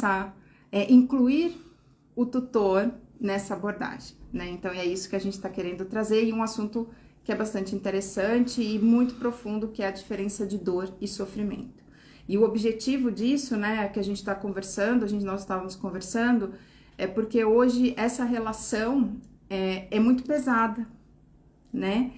começar a incluir o tutor nessa abordagem, né? Então é isso que a gente está querendo trazer, e um assunto que é bastante interessante e muito profundo, que é a diferença de dor e sofrimento. E o objetivo disso, né, que a gente está conversando, nós estávamos conversando, é porque hoje essa relação é muito pesada, né?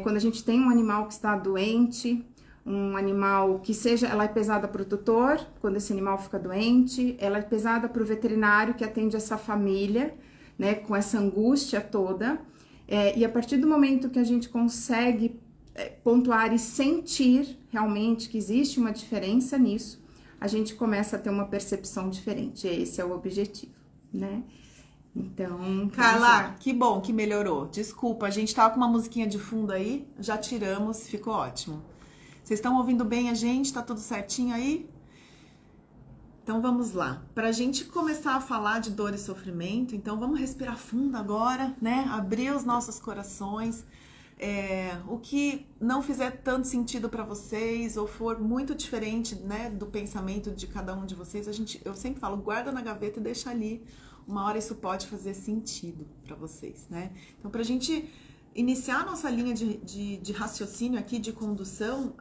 Quando a gente tem um animal que está doente, um animal que seja, ela é pesada para o tutor, quando esse animal fica doente, ela é pesada para o veterinário que atende essa família, né, com essa angústia toda, e a partir do momento que a gente consegue pontuar e sentir realmente que existe uma diferença nisso, a gente começa a ter uma percepção diferente. Esse é o objetivo, né? Então, Carla, que bom que melhorou. Desculpa, a gente tava com uma musiquinha de fundo aí, já tiramos, ficou ótimo. Vocês estão ouvindo bem a gente? Tá tudo certinho aí? Então vamos lá. Pra gente começar a falar de dor e sofrimento, então vamos respirar fundo agora, né? Abrir os nossos corações. O que não fizer tanto sentido para vocês ou for muito diferente, né, do pensamento de cada um de vocês, eu sempre falo, guarda na gaveta e deixa ali. Uma hora isso pode fazer sentido para vocês, né? Então, pra gente iniciar a nossa linha de raciocínio aqui, de condução,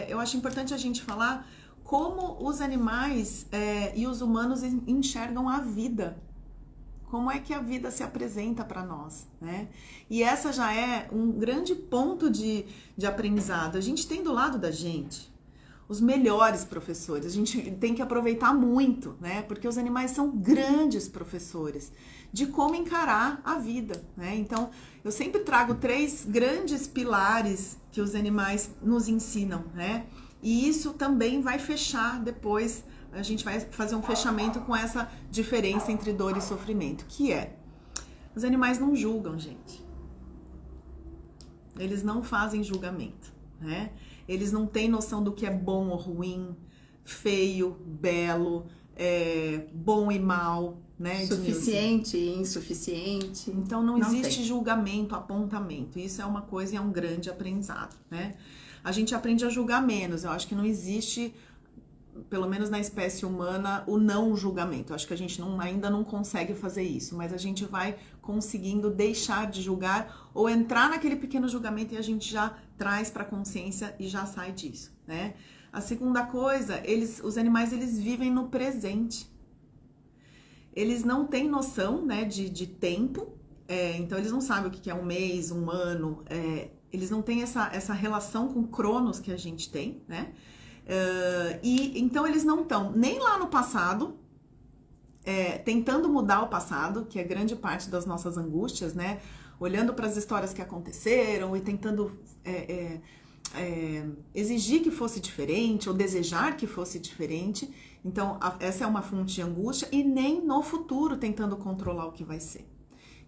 eu acho importante a gente falar como os animais e os humanos enxergam a vida. Como é que a vida se apresenta para nós, né? E essa já é um grande ponto de aprendizado. A gente tem do lado da gente os melhores professores. A gente tem que aproveitar muito, né? Porque os animais são grandes professores de como encarar a vida, né? Então, eu sempre trago 3 grandes pilares que os animais nos ensinam, né? E isso também vai fechar depois. A gente vai fazer um fechamento com essa diferença entre dor e sofrimento, que é, os animais não julgam, gente. Eles não fazem julgamento, né? Eles não têm noção do que é bom ou ruim, feio, belo, bom e mal, né? Suficiente e insuficiente. Então não existe julgamento, apontamento. Isso é uma coisa e é um grande aprendizado, né? A gente aprende a julgar menos. Eu acho que não existe, pelo menos na espécie humana, o não julgamento. Eu acho que a gente ainda não consegue fazer isso, mas a gente vai conseguindo deixar de julgar ou entrar naquele pequeno julgamento e a gente já traz para a consciência e já sai disso, né? A segunda coisa, os animais, eles vivem no presente. Eles não têm noção, né, de tempo, então eles não sabem o que é um mês, um ano, eles não têm essa relação com cronos que a gente tem, né? E então eles não estão nem lá no passado, tentando mudar o passado, que é grande parte das nossas angústias, né? Olhando para as histórias que aconteceram e tentando exigir que fosse diferente ou desejar que fosse diferente. Então, essa é uma fonte de angústia, e nem no futuro tentando controlar o que vai ser.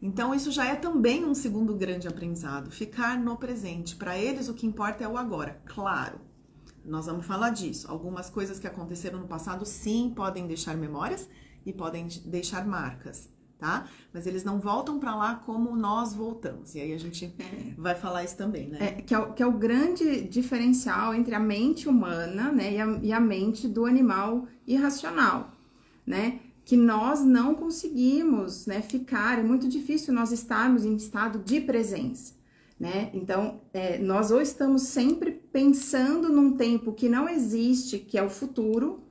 Então, isso já é também um segundo grande aprendizado, ficar no presente. Para eles, o que importa é o agora, claro. Nós vamos falar disso. Algumas coisas que aconteceram no passado, sim, podem deixar memórias e podem deixar marcas, tá? Mas eles não voltam para lá como nós voltamos. E aí a gente vai falar isso também, né? Que é o grande diferencial entre a mente humana, né, e a mente do animal irracional, né? Que nós não conseguimos, né, ficar, é muito difícil nós estarmos em estado de presença, né? Então, nós ou estamos sempre pensando num tempo que não existe, que é o futuro,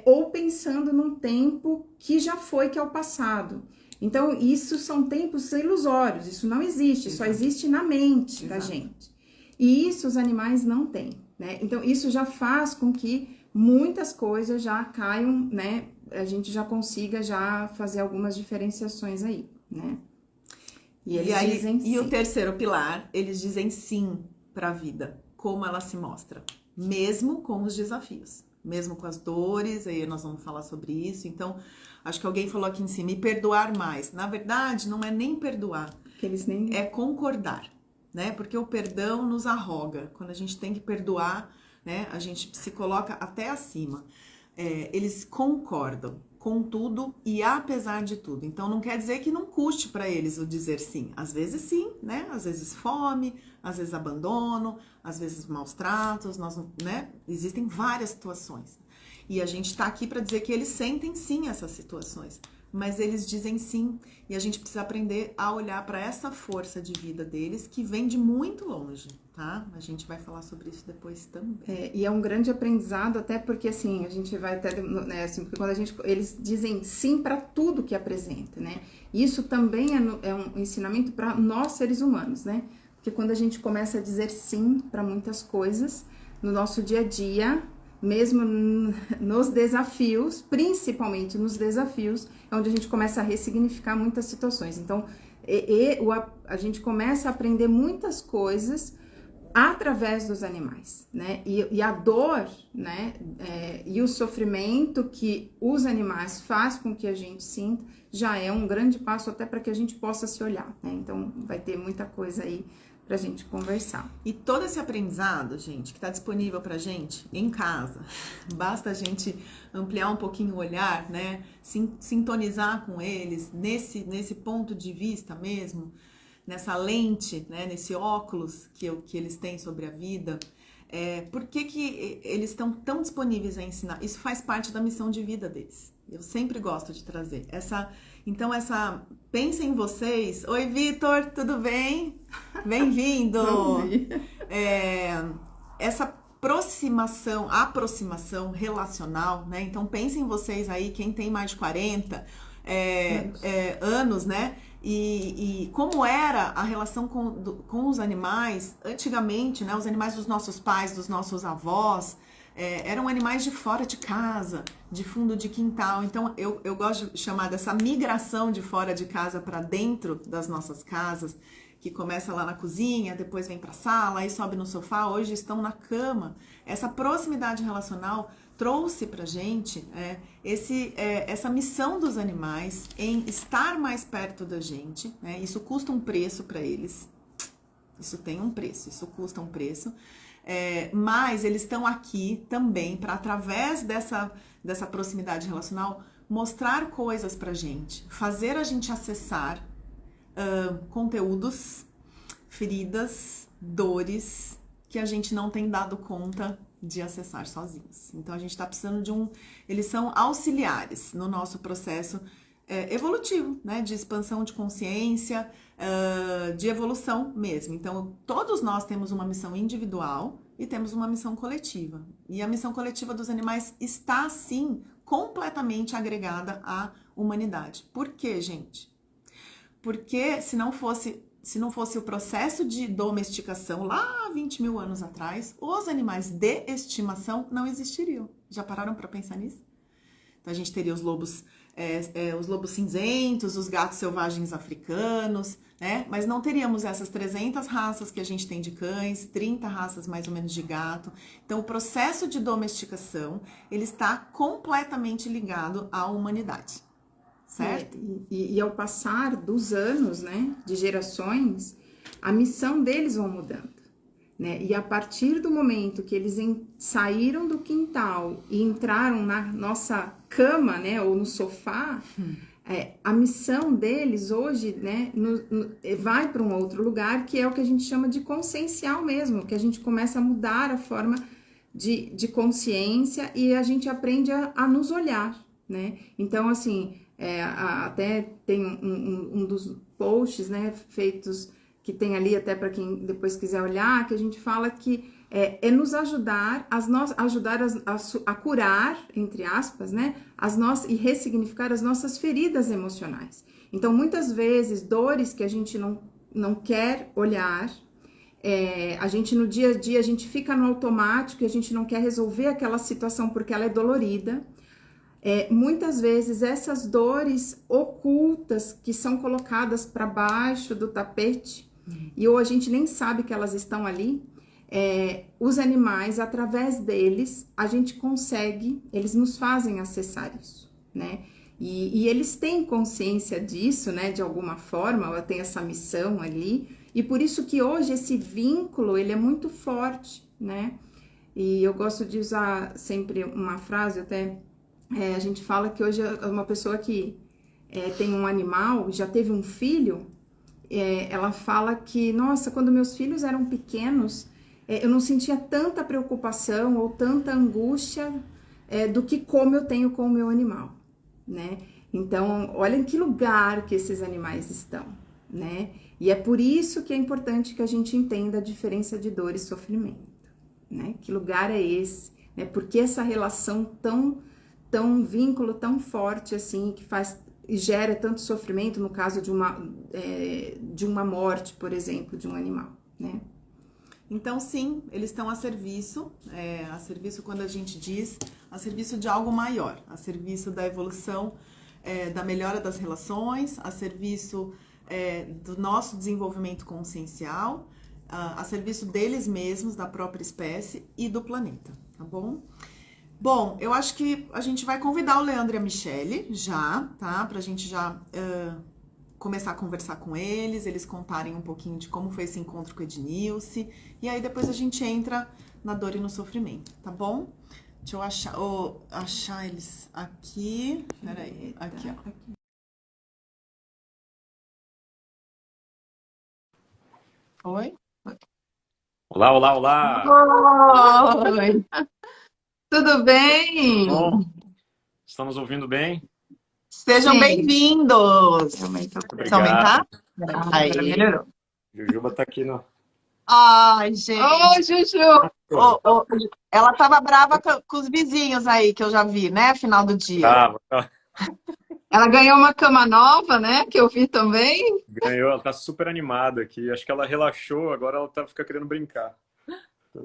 ou pensando num tempo que já foi, que é o passado. Então, isso são tempos ilusórios, isso não existe, só existe na mente da gente. E isso os animais não têm, né? Então, isso já faz com que muitas coisas já caiam, né? A gente já consiga já fazer algumas diferenciações aí, né? E eles dizem sim. E o terceiro pilar, eles dizem sim para a vida, como ela se mostra, mesmo com os desafios, mesmo com as dores, aí nós vamos falar sobre isso. Então, acho que alguém falou aqui em cima, e perdoar mais. Na verdade, não é nem perdoar, é concordar, né? Porque o perdão nos arroga. Quando a gente tem que perdoar, né, a gente se coloca até acima. Eles concordam com tudo e apesar de tudo. Então, não quer dizer que não custe para eles o dizer sim. Às vezes sim, né? Às vezes fome, às vezes abandono, às vezes maus tratos, né? Existem várias situações. E a gente tá aqui para dizer que eles sentem sim essas situações, mas eles dizem sim, e a gente precisa aprender a olhar para essa força de vida deles que vem de muito longe, tá? A gente vai falar sobre isso depois também. E é um grande aprendizado, até porque assim, a gente vai até, né, assim, porque quando eles dizem sim para tudo que apresenta, né? Isso também é um ensinamento para nós seres humanos, né? Porque quando a gente começa a dizer sim para muitas coisas no nosso dia a dia, mesmo nos desafios, principalmente nos desafios, é onde a gente começa a ressignificar muitas situações. Então, a gente começa a aprender muitas coisas através dos animais, né? E a dor, né? E o sofrimento que os animais faz com que a gente sinta, já é um grande passo até para que a gente possa se olhar, né? Então, vai ter muita coisa aí pra gente conversar. E todo esse aprendizado, gente, que tá disponível pra gente em casa, basta a gente ampliar um pouquinho o olhar, né? Sintonizar com eles nesse ponto de vista mesmo, nessa lente, né? Nesse óculos que eles têm sobre a vida. Por que eles estão tão disponíveis a ensinar? Isso faz parte da missão de vida deles. Eu sempre gosto de trazer Então, pensem em vocês. Oi, Vitor, tudo bem? Bem-vindo! Essa aproximação relacional, né? Então, pensem em vocês aí, quem tem mais de 40 anos, né? E como era a relação com os animais antigamente, né? Os animais dos nossos pais, dos nossos avós, eram animais de fora de casa, de fundo de quintal. Então, eu gosto de chamar dessa migração de fora de casa para dentro das nossas casas, que começa lá na cozinha, depois vem para a sala, aí sobe no sofá, hoje estão na cama. Essa proximidade relacional trouxe pra gente essa missão dos animais em estar mais perto da gente, né? Isso custa um preço para eles, isso tem um preço, isso custa um preço, mas eles estão aqui também para, através dessa proximidade relacional, mostrar coisas pra gente, fazer a gente acessar conteúdos, feridas, dores que a gente não tem dado conta de acessar sozinhos. Então a gente está precisando eles são auxiliares no nosso processo evolutivo, né? De expansão de consciência, de evolução mesmo. Então todos nós temos uma missão individual e temos uma missão coletiva. E a missão coletiva dos animais está, sim, completamente agregada à humanidade. Por quê, gente? Porque se não fosse o processo de domesticação lá 20 mil anos atrás, os animais de estimação não existiriam. Já pararam para pensar nisso? Então a gente teria os lobos cinzentos, os gatos selvagens africanos, né? Mas não teríamos essas 300 raças que a gente tem de cães, 30 raças mais ou menos de gato. Então o processo de domesticação, ele está completamente ligado à humanidade. Certo? E ao passar dos anos, né, de gerações, a missão deles vão mudando, né? E a partir do momento que eles saíram do quintal e entraram na nossa cama, né, ou no sofá, a missão deles hoje, né, vai para um outro lugar, que é o que a gente chama de consciencial mesmo, que a gente começa a mudar a forma de consciência e a gente aprende a nos olhar, né? Então, assim, até tem um dos posts, né, feitos, que tem ali até para quem depois quiser olhar, que a gente fala que nos ajudar a curar, entre aspas, né, e ressignificar as nossas feridas emocionais. Então, muitas vezes, dores que a gente não quer olhar, a gente no dia a dia, a gente fica no automático e a gente não quer resolver aquela situação porque ela é dolorida. Muitas vezes essas dores ocultas que são colocadas para baixo do tapete e ou a gente nem sabe que elas estão ali, os animais, através deles, a gente consegue, eles nos fazem acessar isso, né? E eles têm consciência disso, né? De alguma forma, ela tem essa missão ali, e por isso que hoje esse vínculo, ele é muito forte, né? E eu gosto de usar sempre uma frase, até... a gente fala que hoje uma pessoa que tem um animal, já teve um filho, ela fala que, nossa, quando meus filhos eram pequenos, eu não sentia tanta preocupação ou tanta angústia do que como eu tenho com o meu animal, né? Então, olha em que lugar que esses animais estão, né? E é por isso que é importante que a gente entenda a diferença de dor e sofrimento, né? Que lugar é esse, né? Por que essa relação tão vínculo tão forte assim, que faz e gera tanto sofrimento no caso de uma morte, por exemplo, de um animal, né? Então, sim, eles estão a serviço quando a gente diz, a serviço de algo maior, a serviço da evolução, da melhora das relações, a serviço do nosso desenvolvimento consciencial, a serviço deles mesmos, da própria espécie e do planeta, tá bom? Bom, eu acho que a gente vai convidar o Leandro e a Michele já, tá? Pra gente já começar a conversar com eles contarem um pouquinho de como foi esse encontro com o Ednilce, e aí depois a gente entra na dor e no sofrimento, tá bom? Deixa eu achar eles aqui. Peraí, aqui, ó. Oi? Olá, olá, olá! Oi! Tudo bem? Bom, estamos ouvindo bem? Sejam Sim. bem-vindos! Precisa aumentar? Obrigado. Agora melhorou. Jujuba tá aqui no... Ai, gente. Ô, Juju! Ela tava brava com os vizinhos aí, que eu já vi, né? Final do dia. Tá, Ela ganhou uma cama nova, né? Que eu vi também. ganhou, ela tá super animada aqui. Acho que ela relaxou, agora ela fica querendo brincar.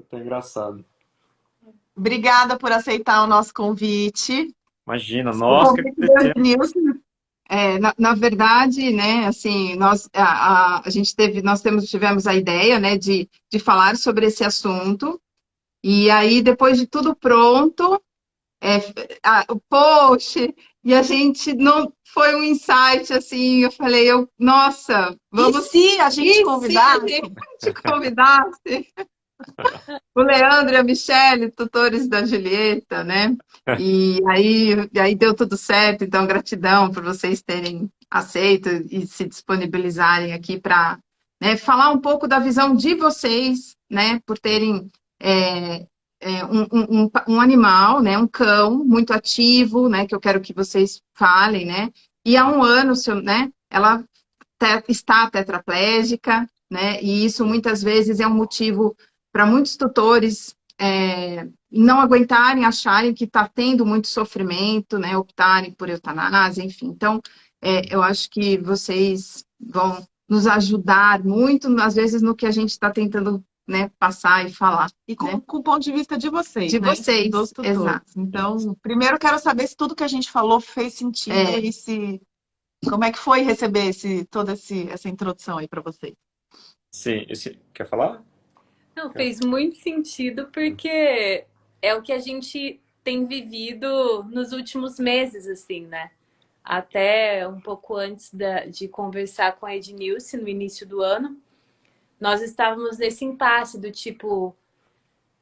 Tá engraçado. Obrigada por aceitar o nosso convite. Imagina, O nós que convite do agradecemos. Ednilce. Na verdade, né, assim, tivemos a ideia, né, de falar sobre esse assunto, e aí, depois de tudo pronto, o post, e a gente não, foi um insight, assim, eu falei, nossa, vamos... E se a gente E convidasse? se a gente convidasse o Leandro e a Michele, tutores da Julieta, né? E aí deu tudo certo, então gratidão por vocês terem aceito e se disponibilizarem aqui para, né, falar um pouco da visão de vocês, né, por terem um animal, né, um cão muito ativo, né, que eu quero que vocês falem, né? E há um ano, né, ela está tetraplégica, né? E isso muitas vezes é um motivo para muitos tutores não aguentarem, acharem que está tendo muito sofrimento, né? Optarem por eutanásia, enfim. Então, eu acho que vocês vão nos ajudar muito, às vezes, no que a gente está tentando, né, passar e falar. E né? com o ponto de vista de vocês, De né? vocês, Dos tutores. exato. Então, primeiro quero saber se tudo que a gente falou fez sentido e se... Como é que foi receber toda essa introdução aí para vocês? Sim, quer falar? Não, fez muito sentido porque é o que a gente tem vivido nos últimos meses, assim, né? Até um pouco antes de conversar com a Ednilce no início do ano, nós estávamos nesse impasse do tipo,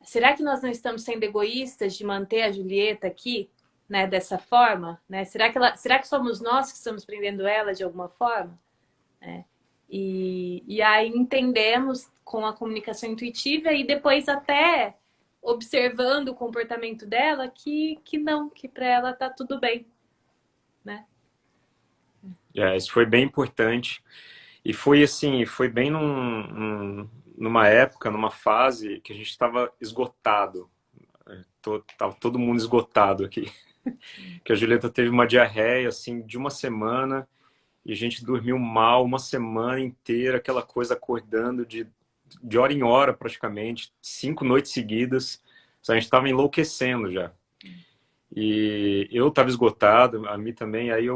será que nós não estamos sendo egoístas de manter a Julieta aqui, né, dessa forma, né? Será que somos nós que estamos prendendo ela de alguma forma, né? E aí entendemos com a comunicação intuitiva e depois até observando o comportamento dela que não, que para ela tá tudo bem, né? Isso foi bem importante. E foi assim, foi bem numa época, numa fase que a gente estava esgotado. Tava todo mundo esgotado aqui. Que a Julieta teve uma diarreia, assim, de uma semana, e a gente dormiu mal uma semana inteira, aquela coisa acordando de hora em hora, praticamente, 5 noites seguidas. A gente estava enlouquecendo já. E eu estava esgotado, a mim também, aí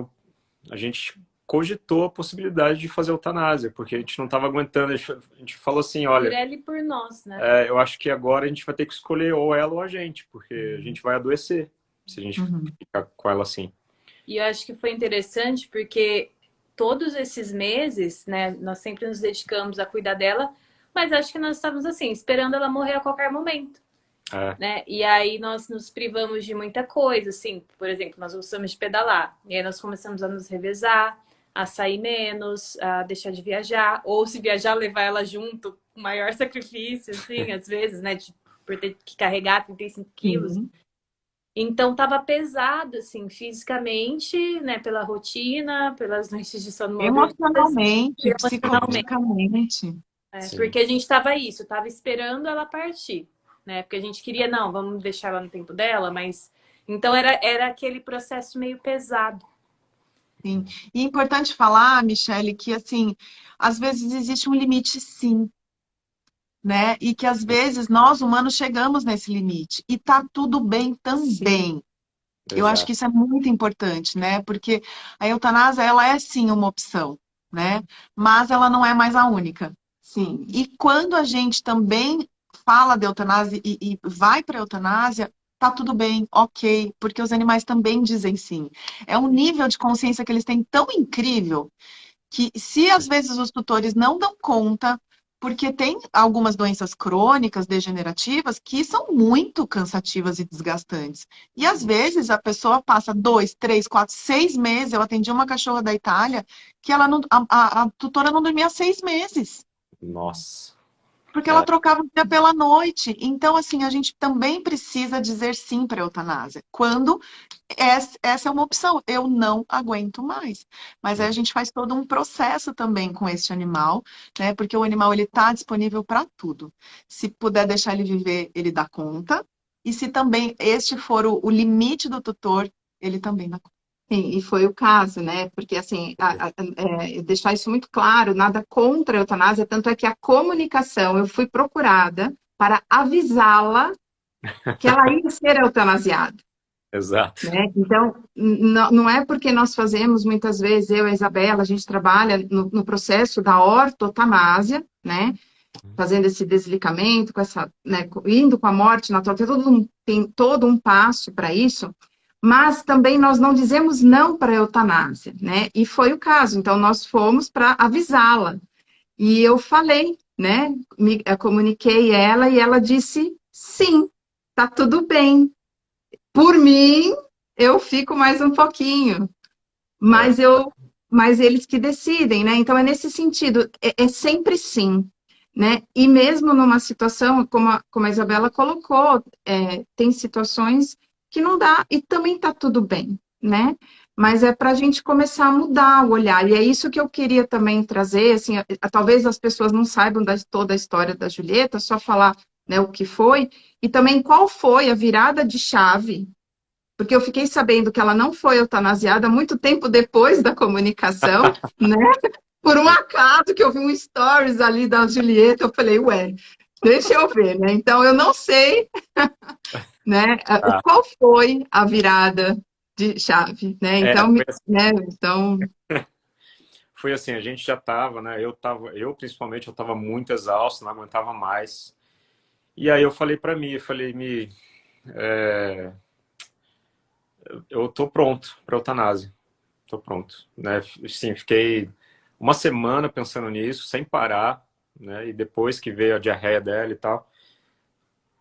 a gente cogitou a possibilidade de fazer eutanásia, porque a gente não estava aguentando, a gente falou assim, olha... Por ela e por nós, né? Eu acho que agora a gente vai ter que escolher ou ela ou a gente, porque a gente vai adoecer se a gente ficar com ela assim. E eu acho que foi interessante porque todos esses meses, né, nós sempre nos dedicamos a cuidar dela, mas acho que nós estávamos assim, esperando ela morrer a qualquer momento. Né? E aí nós nos privamos de muita coisa, assim, por exemplo, nós gostamos de pedalar, e aí nós começamos a nos revezar, a sair menos, a deixar de viajar, ou se viajar, levar ela junto, com maior sacrifício, assim, às vezes, né, por ter que carregar 35 quilos. Então tava pesado, assim, fisicamente, né, pela rotina, pelas noites de sono molhadas, Emocionalmente, emocionalmente, psicologicamente. Sim. porque a gente tava isso, tava esperando ela partir, né? Porque a gente queria, não, vamos deixar ela no tempo dela, mas então era aquele processo meio pesado. Sim. E é importante falar, Michele, que assim, às vezes existe um limite, sim, né? E que às vezes nós humanos chegamos nesse limite e tá tudo bem também. Eu acho que Exato. isso é muito importante, né? Porque a eutanásia, ela é sim uma opção, né? Mas ela não é mais a única. Sim. E quando a gente também fala de eutanásia e vai para a eutanásia, tá tudo bem, ok, porque os animais também dizem sim. É um nível de consciência que eles têm tão incrível que se às vezes os tutores não dão conta, porque tem algumas doenças crônicas, degenerativas, que são muito cansativas e desgastantes. E às vezes a pessoa passa 2, 3, 4, 6 meses. Eu atendi uma cachorra da Itália que ela não, a tutora não dormia 6 meses. Nossa. Porque ela É, trocava o dia pela noite. Então, assim, a gente também precisa dizer sim para a eutanásia. Quando essa é uma opção, eu não aguento mais. Mas aí a gente faz todo um processo também com esse animal, né? Porque o animal ele está disponível para tudo. Se puder deixar ele viver, ele dá conta. E se também este for o limite do tutor, ele também dá conta. Sim, e foi o caso, né? Porque, assim, deixar isso muito claro, nada contra a eutanásia, tanto é que a comunicação, eu fui procurada para avisá-la que ela ia ser eutanasiada, exato. né? Então, não é porque nós fazemos, muitas vezes, eu e a Isabela, a gente trabalha no processo da ortotanásia, né? Fazendo esse deslicamento, com essa, né, indo com a morte natural, tem todo um passo para isso, mas também nós não dizemos não para a eutanásia, né? E foi o caso, então nós fomos para avisá-la. E eu falei, né? Comuniquei ela e ela disse sim, tá tudo bem. Por mim, eu fico mais um pouquinho, É, mas mas eles que decidem, né? Então é nesse sentido, é sempre sim, né? E mesmo numa situação como a Isabela colocou, tem situações que não dá e também tá tudo bem, né? Mas é para a gente começar a mudar o olhar, e é isso que eu queria também trazer, assim, talvez as pessoas não saibam toda a história da Julieta, só falar, né, o que foi, e também qual foi a virada de chave, porque eu fiquei sabendo que ela não foi eutanasiada muito tempo depois da comunicação, né? Por um acaso que eu vi um stories ali da Julieta, eu falei, ué, deixa eu ver, né? Então eu não sei, né? tá. Qual foi a virada de chave, né? É, Então, né? Então, foi assim, a gente já tava, né? Eu principalmente, eu tava muito exausto, não aguentava mais. E aí eu falei pra mim, eu falei, é, eu tô pronto pra eutanásia. Tô pronto, né? Sim, fiquei uma semana pensando nisso, sem parar, né? E depois que veio a diarreia dela e tal,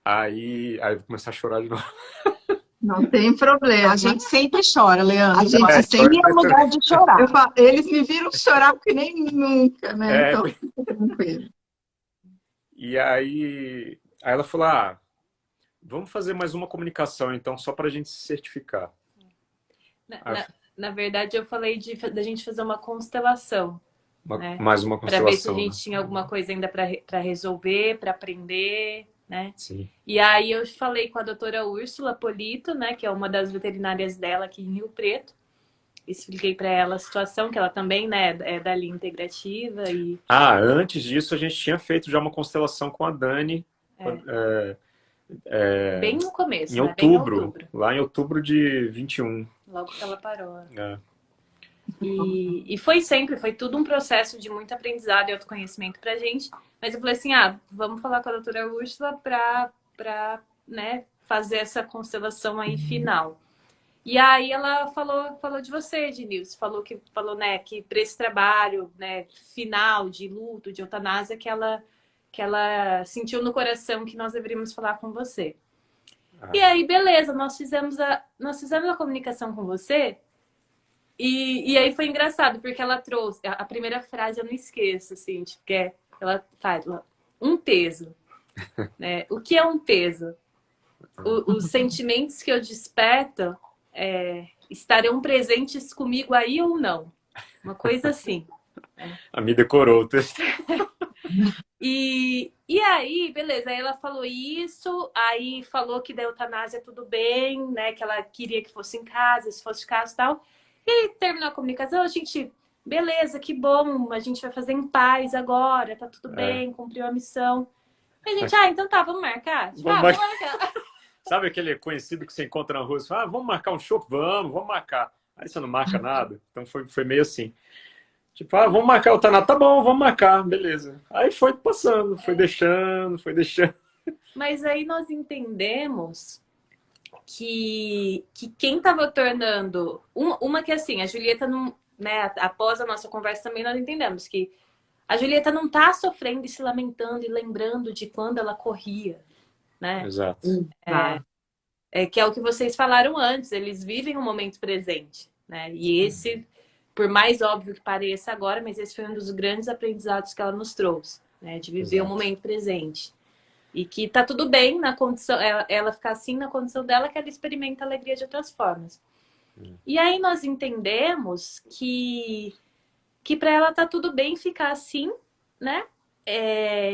aí eu vou começar a chorar de novo. não tem problema. A gente sempre chora, Leandro. A gente É, Aqui sempre. é lugar de chorar. Eles me viram chorar que nem nunca, né? é, Então, fica tranquilo. e aí ela falou, vamos fazer mais uma comunicação, então, só pra gente se certificar. Na, Aí, na, na verdade, eu falei da gente fazer uma constelação, né? mais uma Para ver se a constelação, né? gente tinha alguma coisa ainda para resolver, para aprender, né? Sim. E aí eu falei com a doutora Úrsula Polito, né, que é uma das veterinárias dela aqui em Rio Preto. Expliquei para ela a situação, que ela também, né, é da linha integrativa e Antes disso, a gente tinha feito já uma constelação com a Dani, bem no em começo, né? Bem em outubro, outubro, lá em outubro de 21. logo que ela parou. É, E foi tudo um processo de muito aprendizado e autoconhecimento pra gente. Mas eu falei assim, vamos falar com a doutora Úrsula pra, né, fazer essa constelação aí final. E aí ela falou de você, Ednilson, falou, né, que para esse trabalho, né, final de luto, de eutanásia, que ela sentiu no coração que nós deveríamos falar com você. E aí, beleza, nós fizemos a comunicação com você. E aí foi engraçado, porque ela trouxe. A primeira frase eu não esqueço, assim, tipo, ela faz um peso. Né? O que é um peso? os sentimentos que eu desperto estarão presentes comigo aí ou não. Uma coisa assim. A me decorou o texto. E aí, beleza, aí ela falou isso, aí falou que da eutanásia tudo bem, né? Que ela queria que fosse em casa, se fosse de casa e tal. E aí terminou a comunicação, a gente, beleza, que bom, a gente vai fazer em paz agora, tá tudo bem, cumpriu a missão. E a gente, então tá, vamos marcar? Tipo, Vamos vamos marcar. Sabe aquele conhecido que você encontra na rua e fala, vamos marcar um show? Vamos marcar. Aí você não marca nada. Então foi meio assim. Tipo, vamos marcar o Taná. Tá bom, vamos marcar, beleza. Aí foi passando, foi deixando. Mas aí nós entendemos que quem estava tornando... Uma que assim, a Julieta não... Né, após a nossa conversa também nós entendemos que a Julieta não tá sofrendo e se lamentando e lembrando de quando ela corria, né? Exato. Que é o que vocês falaram antes, eles vivem o momento presente, né? E esse, por mais óbvio que pareça agora, mas esse foi um dos grandes aprendizados que ela nos trouxe, né? De viver o momento presente. E que tá tudo bem na condição, ela ficar assim na condição dela, que ela experimenta a alegria de outras formas. E aí nós entendemos que para ela tá tudo bem ficar assim, né?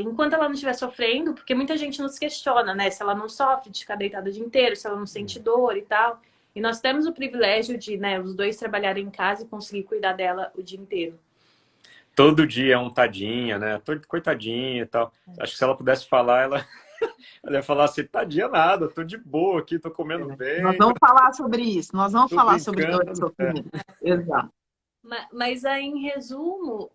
Enquanto ela não estiver sofrendo, porque muita gente nos questiona, né? Se ela não sofre de ficar deitada o dia inteiro, se ela não sente dor e tal. E nós temos o privilégio de, né, os dois trabalharem em casa e conseguir cuidar dela o dia inteiro. Todo dia é um tadinha, né? Coitadinha e tal. Acho que se ela pudesse falar, ela ia falar assim, tadinha nada, tô de boa aqui, tô comendo bem. Nós vamos falar sobre isso, nós vamos Tô falar sobre dor brincando, e sofrimento. Exato. Mas aí, em resumo,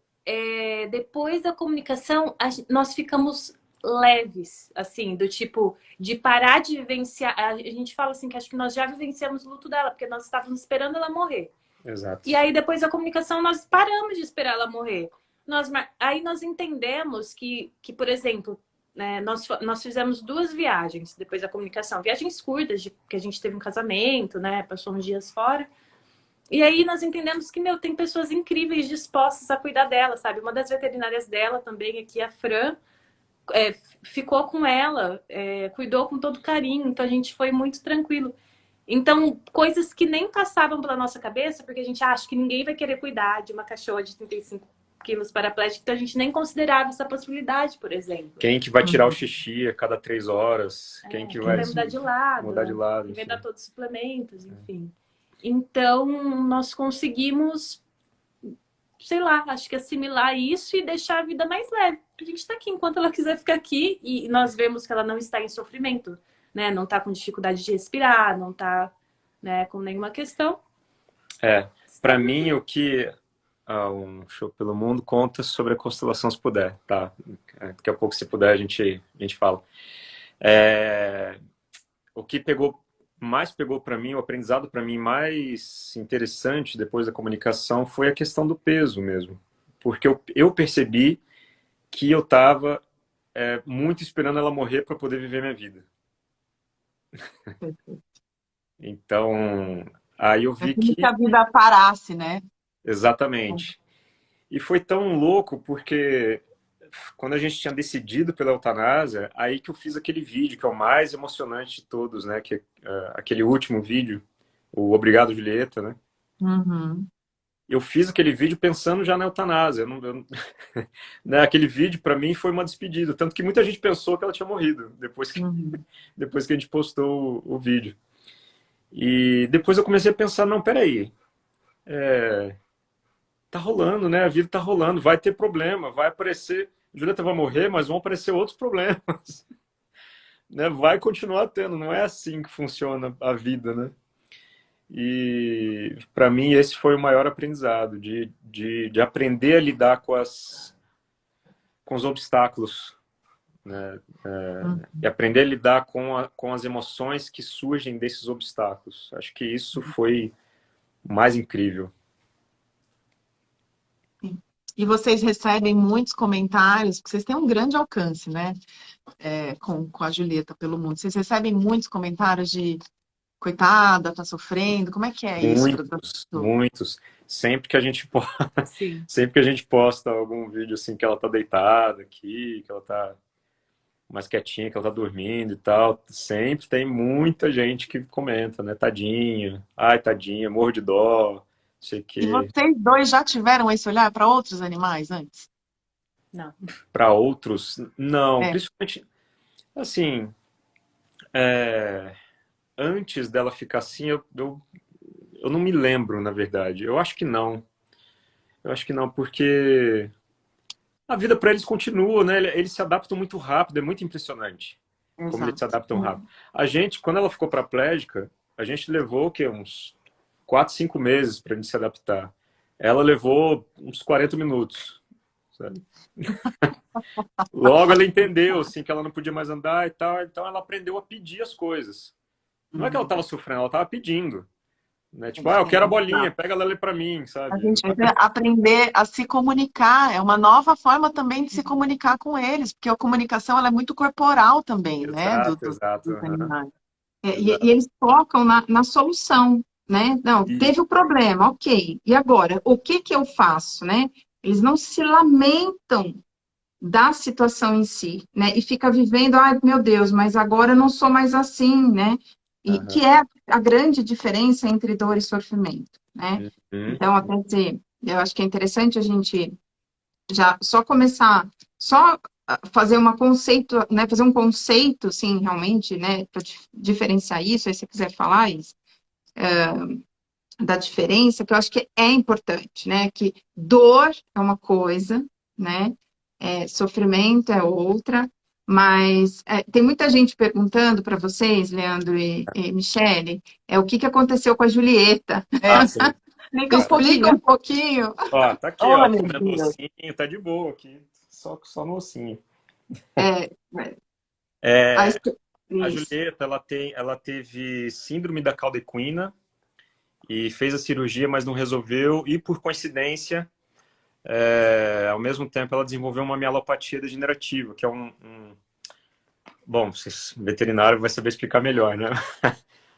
depois da comunicação, nós ficamos leves, assim, do tipo, de parar de vivenciar. A gente fala assim, que acho que nós já vivenciamos o luto dela, porque nós estávamos esperando ela morrer. Exato. E aí, depois da comunicação, nós paramos de esperar ela morrer. Aí nós entendemos que por exemplo, né, nós fizemos 2 viagens depois da comunicação. Viagens curtas, que a gente teve um casamento, né? Passou uns dias fora. E aí nós entendemos que, tem pessoas incríveis dispostas a cuidar dela, sabe? Uma das veterinárias dela também aqui, a Fran, ficou com ela, cuidou com todo carinho. Então a gente foi muito tranquilo. Então, coisas que nem passavam pela nossa cabeça, porque a gente acha que ninguém vai querer cuidar de uma cachorra de 35 quilos paraplégica, então a gente nem considerava essa possibilidade, por exemplo. Quem que vai tirar o xixi a cada 3 horas? Quem vai mudar de lado. Mudar de lado. Quem vai dar todos os suplementos, enfim. Então, nós conseguimos, sei lá, acho que assimilar isso e deixar a vida mais leve. A gente está aqui enquanto ela quiser ficar aqui e nós vemos que ela não está em sofrimento, né? Não está com dificuldade de respirar, não está, né, com nenhuma questão. Para mim, o que um show pelo mundo conta sobre a constelação Se Puder, tá? Daqui a pouco, se puder, a gente fala. O que mais pegou para mim, o aprendizado para mim mais interessante depois da comunicação foi a questão do peso mesmo. Porque eu percebi que eu estava muito esperando ela morrer para poder viver minha vida. Então, aí eu vi que a vida parasse, né? Exatamente. E foi tão louco porque quando a gente tinha decidido pela eutanásia, aí que eu fiz aquele vídeo que é o mais emocionante de todos, né? Que aquele último vídeo, o Obrigado, Julieta, né? Uhum. Eu fiz aquele vídeo pensando já na eutanásia. Né? Aquele vídeo para mim foi uma despedida, tanto que muita gente pensou que ela tinha morrido depois que a gente postou o vídeo. E depois eu comecei a pensar, não, peraí, tá rolando, né? A vida tá rolando, vai ter problema, vai aparecer, Julieta vai morrer, mas vão aparecer outros problemas. Né? Vai continuar tendo, não é assim que funciona a vida, né? E para mim esse foi o maior aprendizado, de aprender a lidar com os obstáculos, né? E aprender a lidar com as emoções que surgem desses obstáculos. Acho que isso foi o mais incrível. E vocês recebem muitos comentários, porque vocês têm um grande alcance, né? Com a Julieta pelo mundo. Vocês recebem muitos comentários de coitada, tá sofrendo. Como é que é isso? Muitos. Sempre que a gente posta algum vídeo assim que ela tá deitada aqui, que ela tá mais quietinha, que ela tá dormindo e tal. Sempre tem muita gente que comenta, né? Tadinha, ai, tadinha, morro de dó, não sei o E quê. vocês dois já tiveram esse olhar para outros animais antes? Não. Para outros, não. É, Principalmente, assim, é, antes dela ficar assim, eu não me lembro, na verdade. Eu acho que não. Eu acho que não, porque a vida para eles continua, né? Eles se adaptam muito rápido, é muito impressionante como eles se exato. adaptam rápido. A gente, quando ela ficou paraplégica, a gente levou o quê? Uns 4, 5 meses para a gente se adaptar. Ela levou uns 40 minutos, sabe? Logo ela entendeu, assim, que ela não podia mais andar e tal, então ela aprendeu a pedir as coisas. Não é que ela Uhum. estava sofrendo, ela estava pedindo, né? Tipo, É, eu quero a bolinha, exato. pega ela ali para mim, A sabe? gente vai aprender a se comunicar, é uma nova forma também de se comunicar com eles, porque a comunicação ela é muito corporal também, né, Exato, exato, dos aham, animais. E exato. eles focam na solução, né? Não, E, teve o problema, ok. E agora, o que que eu faço, né? Eles não se lamentam da situação em si, né? E fica vivendo, ai, meu Deus, mas agora eu não sou mais assim, né? E aham, que é a grande diferença entre dor e sofrimento, né? uhum, Então, até dizer, eu acho que é interessante a gente já só começar, só fazer uma conceito, né? Fazer um conceito, sim, realmente, né? Para diferenciar isso, aí se você quiser falar isso, da diferença, que eu acho que é importante, né? Que dor é uma coisa, né? Sofrimento é outra, mas tem muita gente perguntando para vocês, Leandro e Michele, o que que aconteceu com a Julieta? É, ah, sim. explica Me um Cara, explica pouquinho. um pouquinho. ó, tá aqui, Oh, ó, meu comendo Deus. ossinho, tá de boa aqui, só no ossinho. É, a, É, histó- a isso. Julieta, ela teve síndrome da caudequina e fez a cirurgia, mas não resolveu. E por coincidência, ao mesmo tempo, ela desenvolveu uma mielopatia degenerativa, que é bom, vocês, veterinário vai saber explicar melhor, né?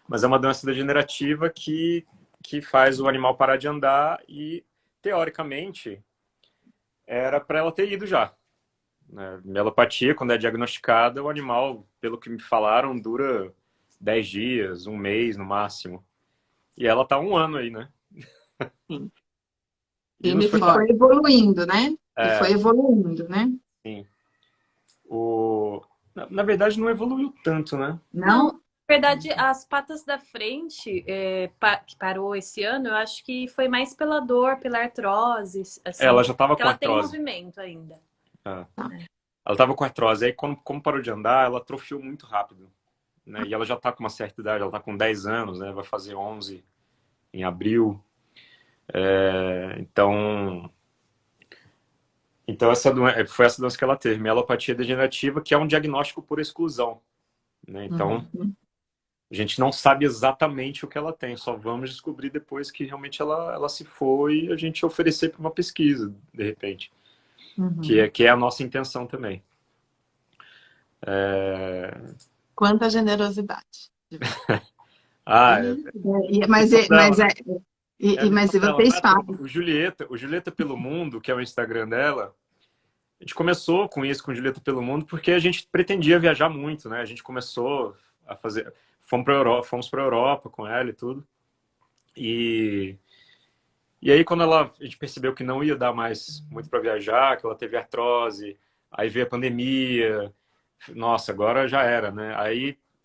Mas é uma doença degenerativa que faz o animal parar de andar e, teoricamente, era para ela ter ido já. Né? Mielopatia, quando é diagnosticada, o animal, pelo que me falaram, dura 10 dias, um mês no máximo. E ela tá 1 ano aí, né? Sim, E firme nos e foi. E foi forte. evoluindo, né? E foi É, evoluindo, né? sim. Na verdade, não evoluiu tanto, né? Não, na Não? verdade, as patas da frente, que parou esse ano, eu acho que foi mais pela dor, pela artrose, Ela assim. já tava Porque com ela tem artrose. movimento ainda. É. Tá. Ela tava com artrose. Aí, como parou de andar, ela atrofiou muito rápido. Né? E ela já tá com uma certa idade, ela tá com 10 anos, né? Vai fazer 11 em abril. Então foi essa doença que ela teve, mielopatia degenerativa, que é um diagnóstico por exclusão. Né? Então, Uhum. a gente não sabe exatamente o que ela tem, só vamos descobrir depois que realmente ela se foi e a gente oferecer para uma pesquisa, de repente, Uhum. que é a nossa intenção também. Quanta generosidade. De ver. Ah, Ih, Mas, missão dela, mas, né? É a mas missão dela, não vocês é à toa. falam. O Julieta pelo Mundo, que é o Instagram dela, a gente começou com isso, com Julieta pelo Mundo, porque a gente pretendia viajar muito, né? A gente começou a fazer... Fomos para Europa com ela e tudo. E aí, quando a gente percebeu que não ia dar mais muito para viajar, que ela teve artrose, aí veio a pandemia, nossa, agora já era, né?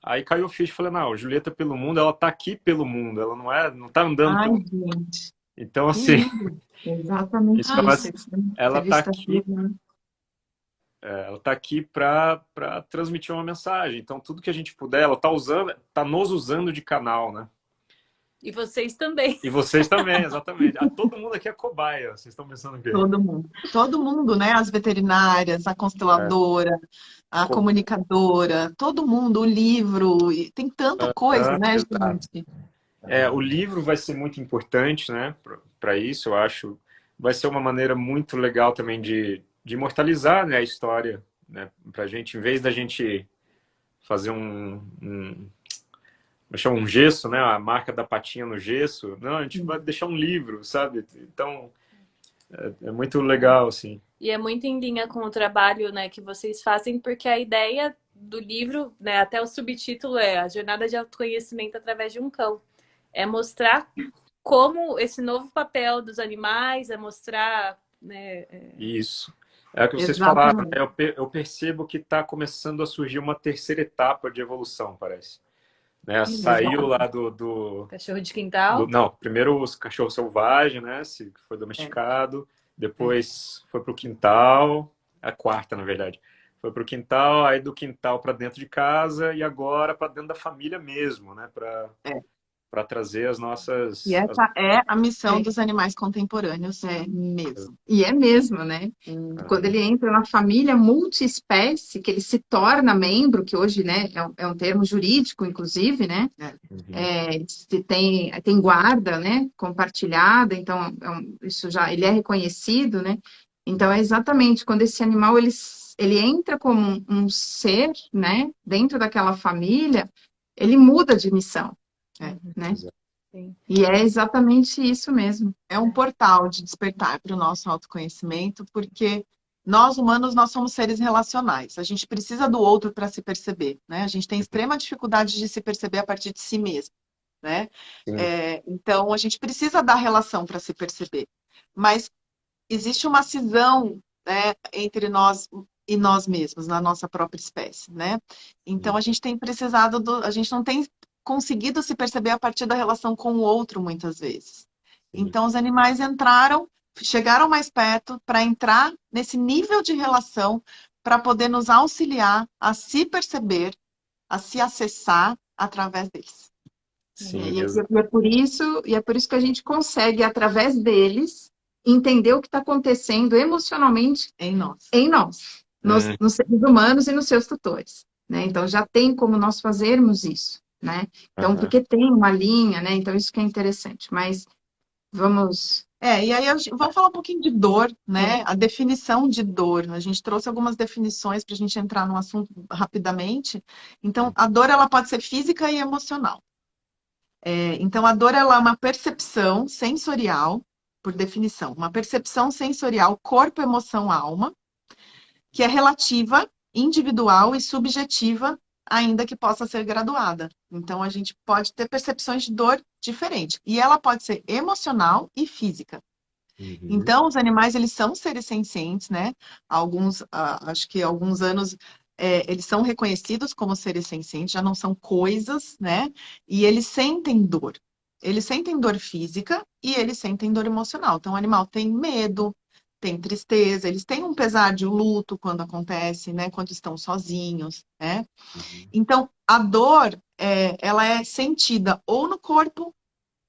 Aí caiu o ficha e falei, não, Julieta pelo Mundo, ela tá aqui pelo mundo, ela não tá andando ai, pelo... gente, Então, que assim, lindo. Exatamente então, isso. assim, ela Você tá vista aqui, tudo, né? ela tá aqui para transmitir uma mensagem. Então, tudo que a gente puder, ela tá nos usando de canal, né? E vocês também. E vocês também, exatamente. Todo mundo aqui é cobaia. Vocês estão pensando o quê? Todo mundo. Todo mundo, né? As veterinárias, a É, consteladora, a co- comunicadora, todo mundo, o livro, e tem tanta coisa, né, exato. gente? O livro vai ser muito importante, né? Para isso, eu acho. Vai ser uma maneira muito legal também de imortalizar, né, a história, né? Para a gente, em vez da gente fazer deixar um gesso, né? A marca da patinha no gesso. Não, a gente vai deixar um livro, sabe? Então, é muito legal, assim. E é muito em linha com o trabalho, né, que vocês fazem, porque a ideia do livro, né, até o subtítulo é A Jornada de Autoconhecimento através de um Cão. É mostrar como esse novo papel dos animais, é mostrar, né, Isso. É o que vocês falaram, né? Exatamente. Eu percebo que está começando a surgir uma terceira etapa de evolução, parece. Né? Saiu Exato. lá cachorro de quintal. não, primeiro os cachorros selvagens, né? Se foi É, domesticado, é. depois foi para o quintal, a quarta, na verdade. Foi para o quintal, aí do quintal para dentro de casa e agora para dentro da família mesmo, né? É. Para trazer as E nossas. essa é a missão É, dos animais contemporâneos é. mesmo. E é mesmo, né? Quando Aham, ele entra na família multiespécie, que ele se torna membro, que hoje, né, é um termo jurídico, inclusive, né? É. uhum, Se tem guarda, né, compartilhada, então isso já ele é reconhecido, né? Então é exatamente quando esse animal ele entra como um ser, né, dentro daquela família, ele muda de missão, É. né? exato. Sim. E é exatamente isso mesmo. É um portal de despertar para o nosso autoconhecimento, porque nós humanos nós somos seres relacionais. A gente precisa do outro para se perceber, né? A gente tem extrema dificuldade de se perceber a partir de si mesmo, né? Sim. Então a gente precisa da relação para se perceber. Mas existe uma cisão, né, entre nós e nós mesmos, na nossa própria espécie, né? Então a gente tem precisado a gente não tem conseguido se perceber a partir da relação com o outro muitas vezes. Sim. Então os animais entraram, chegaram mais perto para entrar nesse nível de relação para poder nos auxiliar a se perceber, a se acessar através deles. Sim, E é por isso que a gente consegue, através deles, entender o que está acontecendo emocionalmente Em nós. em nós, Hum, nos seres humanos e nos seus tutores, né? Então já tem como nós fazermos isso, né? Então, aham, porque tem uma linha, né? Então isso que é interessante. Mas vamos. E aí vamos falar um pouquinho de dor, né? A definição de dor. A gente trouxe algumas definições para a gente entrar no assunto rapidamente. Então, a dor ela pode ser física e emocional. Então, a dor ela é uma percepção sensorial, por definição, uma percepção sensorial corpo, emoção, alma, que é relativa, individual e subjetiva, ainda que possa ser graduada. Então, a gente pode ter percepções de dor diferentes. E ela pode ser emocional e física. uhum, Então, os animais, eles são seres sencientes, né? Acho que há alguns anos, eles são reconhecidos como seres sencientes, já não são coisas, né? E eles sentem dor. Eles sentem dor física e eles sentem dor emocional. Então, o animal tem medo, tem tristeza, eles têm um pesar de luto quando acontece, né? Quando estão sozinhos, né? uhum, Então, a dor, ela é sentida ou no corpo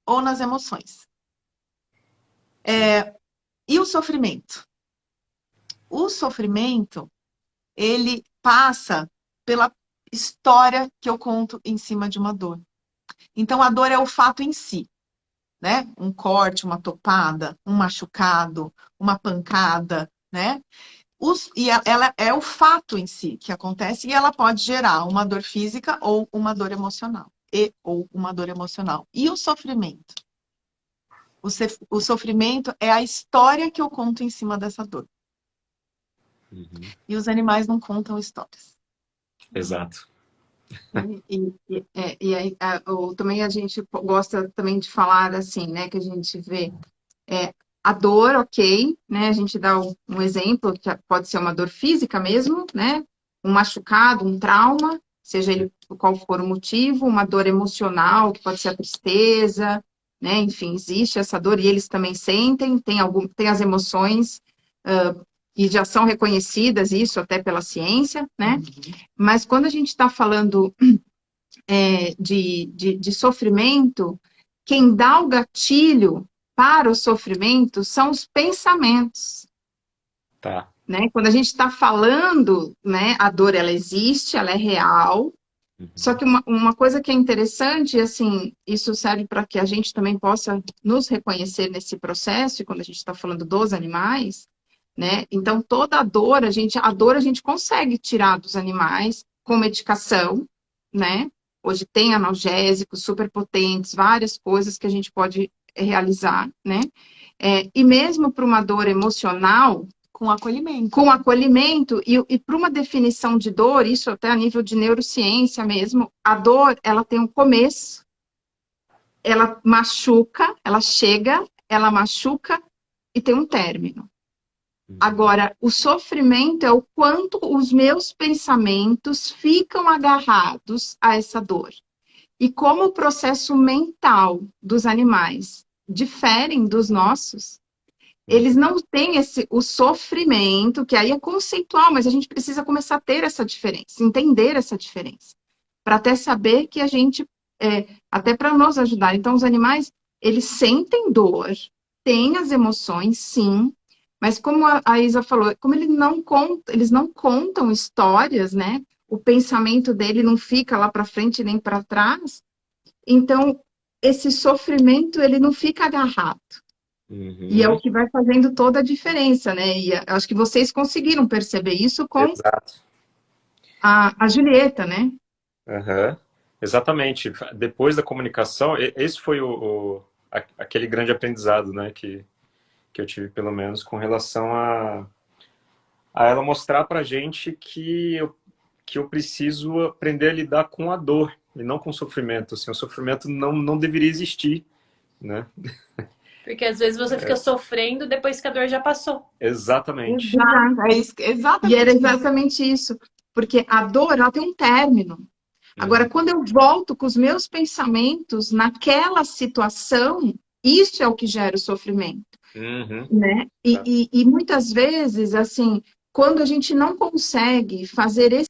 ou nas emoções. sim, E o sofrimento? O sofrimento, ele passa pela história que eu conto em cima de uma dor. Então, a dor é o fato em si, né? Um corte, uma topada, um machucado, uma pancada, né? Ela é o fato em si que acontece e ela pode gerar uma dor física ou uma dor emocional. Ou uma dor emocional. E o sofrimento? O sofrimento é a história que eu conto em cima dessa dor. uhum, E os animais não contam histórias. exato. E aí, também a gente gosta também de falar assim, né? Que a gente vê a dor, ok, né? A gente dá um exemplo, que pode ser uma dor física mesmo, né? Um machucado, um trauma, seja ele qual for o motivo, uma dor emocional, que pode ser a tristeza, né? Enfim, existe essa dor e eles também sentem, tem as emoções, e já são reconhecidas, isso até pela ciência, né? Mas quando a gente está falando de sofrimento, quem dá o gatilho para o sofrimento são os pensamentos, Tá. né? Quando a gente está falando, né, a dor ela existe, ela é real, só Uhum, que uma coisa que é interessante, assim, isso serve para que a gente também possa nos reconhecer nesse processo, e quando a gente está falando dos animais, né? Então, toda a dor a gente consegue tirar dos animais com medicação, né? Hoje tem analgésicos super potentes, várias coisas que a gente pode realizar, né? E mesmo para uma dor emocional, Com acolhimento. Com acolhimento, e para uma definição de dor, isso até a nível de neurociência mesmo, a dor, ela tem um começo, ela machuca, ela chega, ela machuca e tem um término. Agora, o sofrimento é o quanto os meus pensamentos ficam agarrados a essa dor. E como o processo mental dos animais diferem dos nossos, eles não têm o sofrimento, que aí é conceitual, mas a gente precisa começar a ter essa diferença, entender essa diferença, para até saber que a gente, até para nos ajudar. Então, os animais, eles sentem dor, têm as emoções, sim, mas como a Isa falou, como eles não contam histórias, né? O pensamento dele não fica lá para frente nem para trás, então esse sofrimento, ele não fica agarrado. E é o que vai fazendo toda a diferença, né? E acho que vocês conseguiram perceber isso com Exato. a Julieta, né? Uhum. Exatamente. Depois da comunicação, esse foi aquele grande aprendizado, né, que eu tive, pelo menos, com relação a ela mostrar pra gente que eu preciso aprender a lidar com a dor e não com o sofrimento. Assim, o sofrimento não deveria existir, né? Porque às vezes você fica sofrendo depois que a dor já passou. Exatamente. Exato. É isso, exatamente. E era exatamente isso. Porque a dor, ela tem um término. Agora, quando eu volto com os meus pensamentos naquela situação, isso é o que gera o sofrimento. Né? E muitas vezes, assim, quando a gente não consegue fazer esse...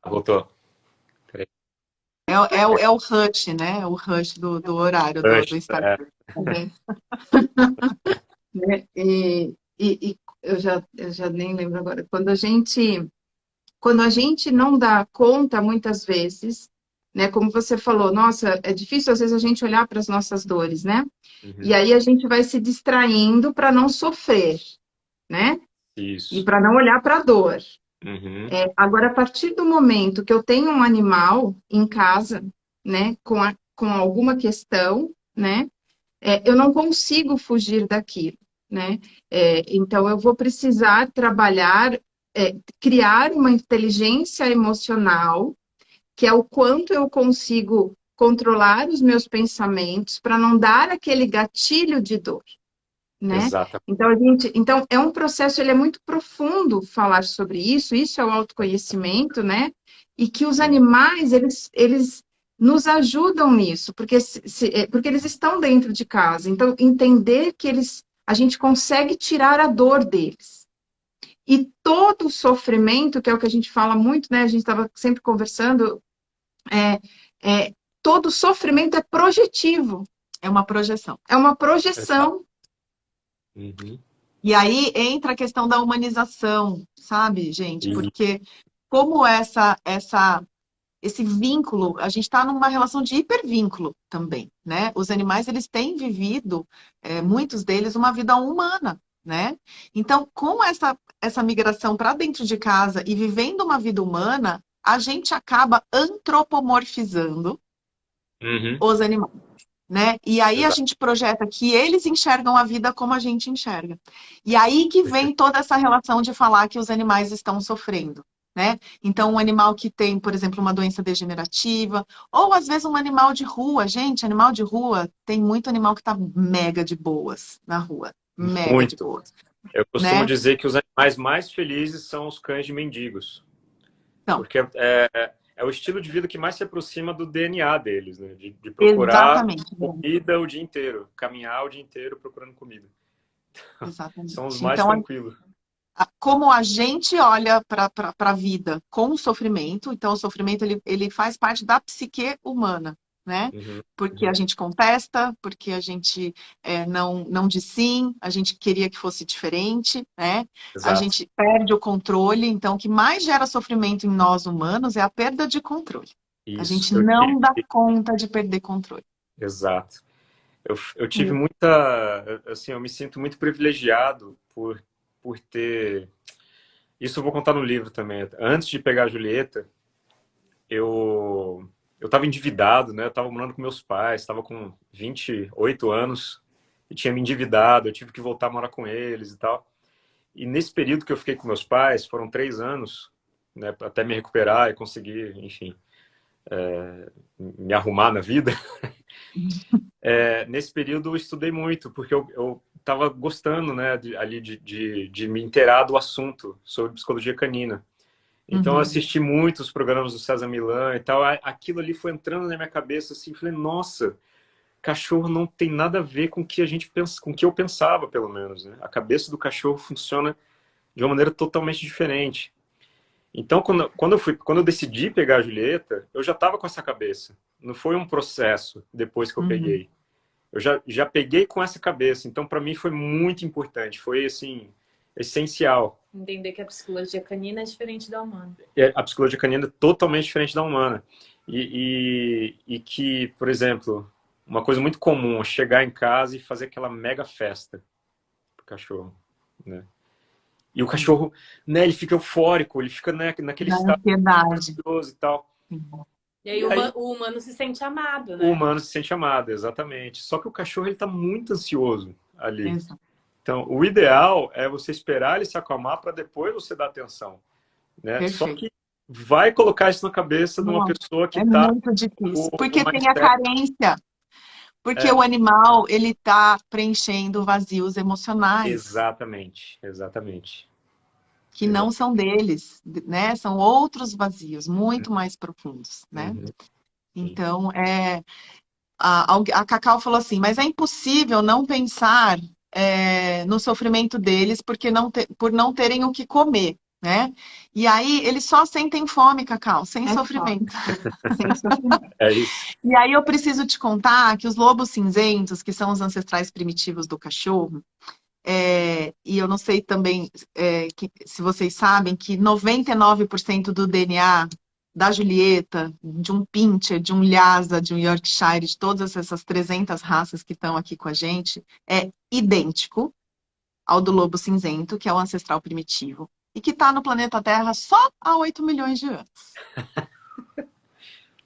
Voltou. É o rush, né? O rush do horário do Instagram. Né? E eu já nem lembro agora. Quando a gente não dá conta, muitas vezes, né? Como você falou, nossa, é difícil às vezes a gente olhar para as nossas dores, né? E aí a gente vai se distraindo para não sofrer, né? Isso. E para não olhar para a dor. Agora, a partir do momento que eu tenho um animal em casa, né? Com alguma questão, né? Eu não consigo fugir daquilo, né? Então, eu vou precisar trabalhar, criar uma inteligência emocional, que é o quanto eu consigo controlar os meus pensamentos para não dar aquele gatilho de dor, né? Exatamente. Então, é um processo, ele é muito profundo falar sobre isso é o autoconhecimento, né? E que os animais, eles nos ajudam nisso, porque eles estão dentro de casa. Então, entender que a gente consegue tirar a dor deles. E todo o sofrimento, que é o que a gente fala muito, né? A gente estava sempre conversando, todo sofrimento é projetivo. É uma projeção. É uma projeção. E aí entra a questão da humanização, sabe, gente? Porque como esse vínculo, a gente está numa relação de hipervínculo também, né? Os animais, eles têm vivido, muitos deles, uma vida humana, né? Então, com essa migração para dentro de casa e vivendo uma vida humana, a gente acaba antropomorfizando os animais, né? E aí a gente projeta que eles enxergam a vida como a gente enxerga. E aí que vem toda essa relação de falar que os animais estão sofrendo, né? Então, um animal que tem, por exemplo, uma doença degenerativa, ou às vezes um animal de rua. Gente, animal de rua, tem muito animal que tá mega de boas na rua. Mega de boas. Eu costumo né? dizer que os animais mais felizes são os cães de mendigos. Não. Porque é o estilo de vida que mais se aproxima do DNA deles, né? De procurar comida o dia inteiro, caminhar o dia inteiro procurando comida. Exatamente. São os mais então, tranquilos. Como a gente olha para a vida com o sofrimento, então o sofrimento ele faz parte da psique humana, né? Porque a gente contesta, porque a gente não diz sim, a gente queria que fosse diferente, né? Exato. A gente perde o controle, então o que mais gera sofrimento em nós humanos é a perda de controle. Isso. A gente não dá conta de perder controle. Exato. Eu tive muita, assim, eu me sinto muito privilegiado por ter... Isso eu vou contar no livro também. Antes de pegar a Julieta, eu estava endividado, né? Eu estava morando com meus pais, estava com 28 anos e tinha me endividado, eu tive que voltar a morar com eles e tal. E nesse período que eu fiquei com meus pais, foram 3 anos, né, até me recuperar e conseguir, enfim, me arrumar na vida. Nesse período eu estudei muito, porque eu estava gostando, né, de me inteirar do assunto sobre psicologia canina. Então eu assisti muitos programas do César Millan e tal. Aquilo ali foi entrando na minha cabeça assim, falei, nossa, cachorro não tem nada a ver com o que a gente pensa, com o que eu pensava, pelo menos, né? A cabeça do cachorro funciona de uma maneira totalmente diferente. Então, quando eu decidi pegar a Julieta, eu já estava com essa cabeça. Não foi um processo depois que eu peguei. Eu já peguei com essa cabeça. Então, para mim, foi muito importante. Foi, assim, essencial. Entender que a psicologia canina é diferente da humana. A psicologia canina é totalmente diferente da humana. E que, por exemplo, uma coisa muito comum é chegar em casa e fazer aquela mega festa pro cachorro, né? E o cachorro, né, ele fica eufórico, ele fica, né, naquele Da estado ansiedade. ansioso e tal. E aí, o humano se sente amado, né? O humano se sente amado, exatamente. Só que o cachorro, ele tá muito ansioso ali. Exato. Então, o ideal é você esperar ele se acalmar para depois você dar atenção, né? Perfeito. Só que vai colocar isso na cabeça de uma pessoa que tá muito difícil, porque o tem a mindset. carência. Porque o animal, ele tá preenchendo vazios emocionais. Exatamente, exatamente. Que não são deles, né? São outros vazios, muito mais profundos, né? Então, a Cacau falou assim, mas é impossível não pensar no sofrimento deles por não terem o que comer, né? E aí, eles só sentem fome, Cacau, sem sofrimento. Sem sofrimento. É isso. E aí eu preciso te contar que os lobos cinzentos, que são os ancestrais primitivos do cachorro, e eu não sei também se vocês sabem que 99% do DNA da Julieta, de um Pinscher, de um Lhasa, de um Yorkshire, de todas essas 300 raças que estão aqui com a gente, é idêntico ao do lobo cinzento, que é o ancestral primitivo, e que está no planeta Terra só há 8 milhões de anos.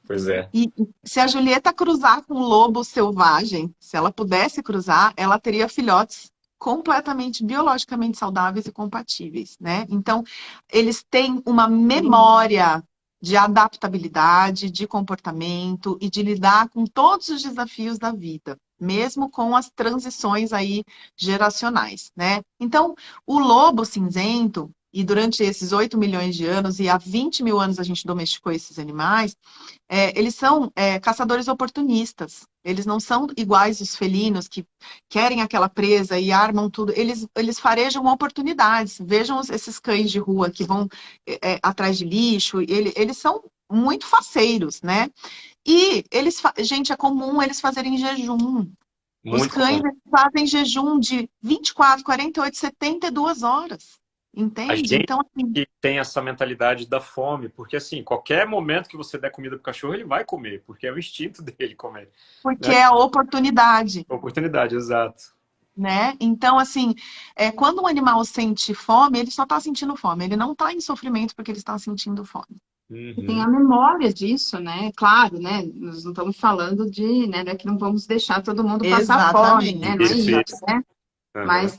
Pois é. E se a Julieta cruzar com um lobo selvagem, se ela pudesse cruzar, ela teria filhotes completamente biologicamente saudáveis e compatíveis, né? Então, eles têm uma memória de adaptabilidade, de comportamento e de lidar com todos os desafios da vida, mesmo com as transições aí geracionais, né? Então, o lobo cinzento, e durante esses 8 milhões de anos, e há 20 mil anos a gente domesticou esses animais, eles são caçadores oportunistas. Eles não são iguais os felinos que querem aquela presa e armam tudo. Eles farejam oportunidades. Vejam esses cães de rua que vão atrás de lixo. Eles são muito faceiros, né? E gente, é comum eles fazerem jejum. Os cães fazem jejum de 24, 48, 72 horas. Entende? A gente Então, assim, que tem essa mentalidade da fome, porque assim, qualquer momento que você der comida pro cachorro, ele vai comer, porque é o instinto dele comer. porque né? é a oportunidade. Oportunidade, exato. Né? Então, assim, quando um animal sente fome, ele só está sentindo fome. Ele não está em sofrimento porque ele está sentindo fome. E tem a memória disso, né? Claro, né? Nós não estamos falando de, né? Não é que não vamos deixar todo mundo passar fome, né? Não é isso, né? Mas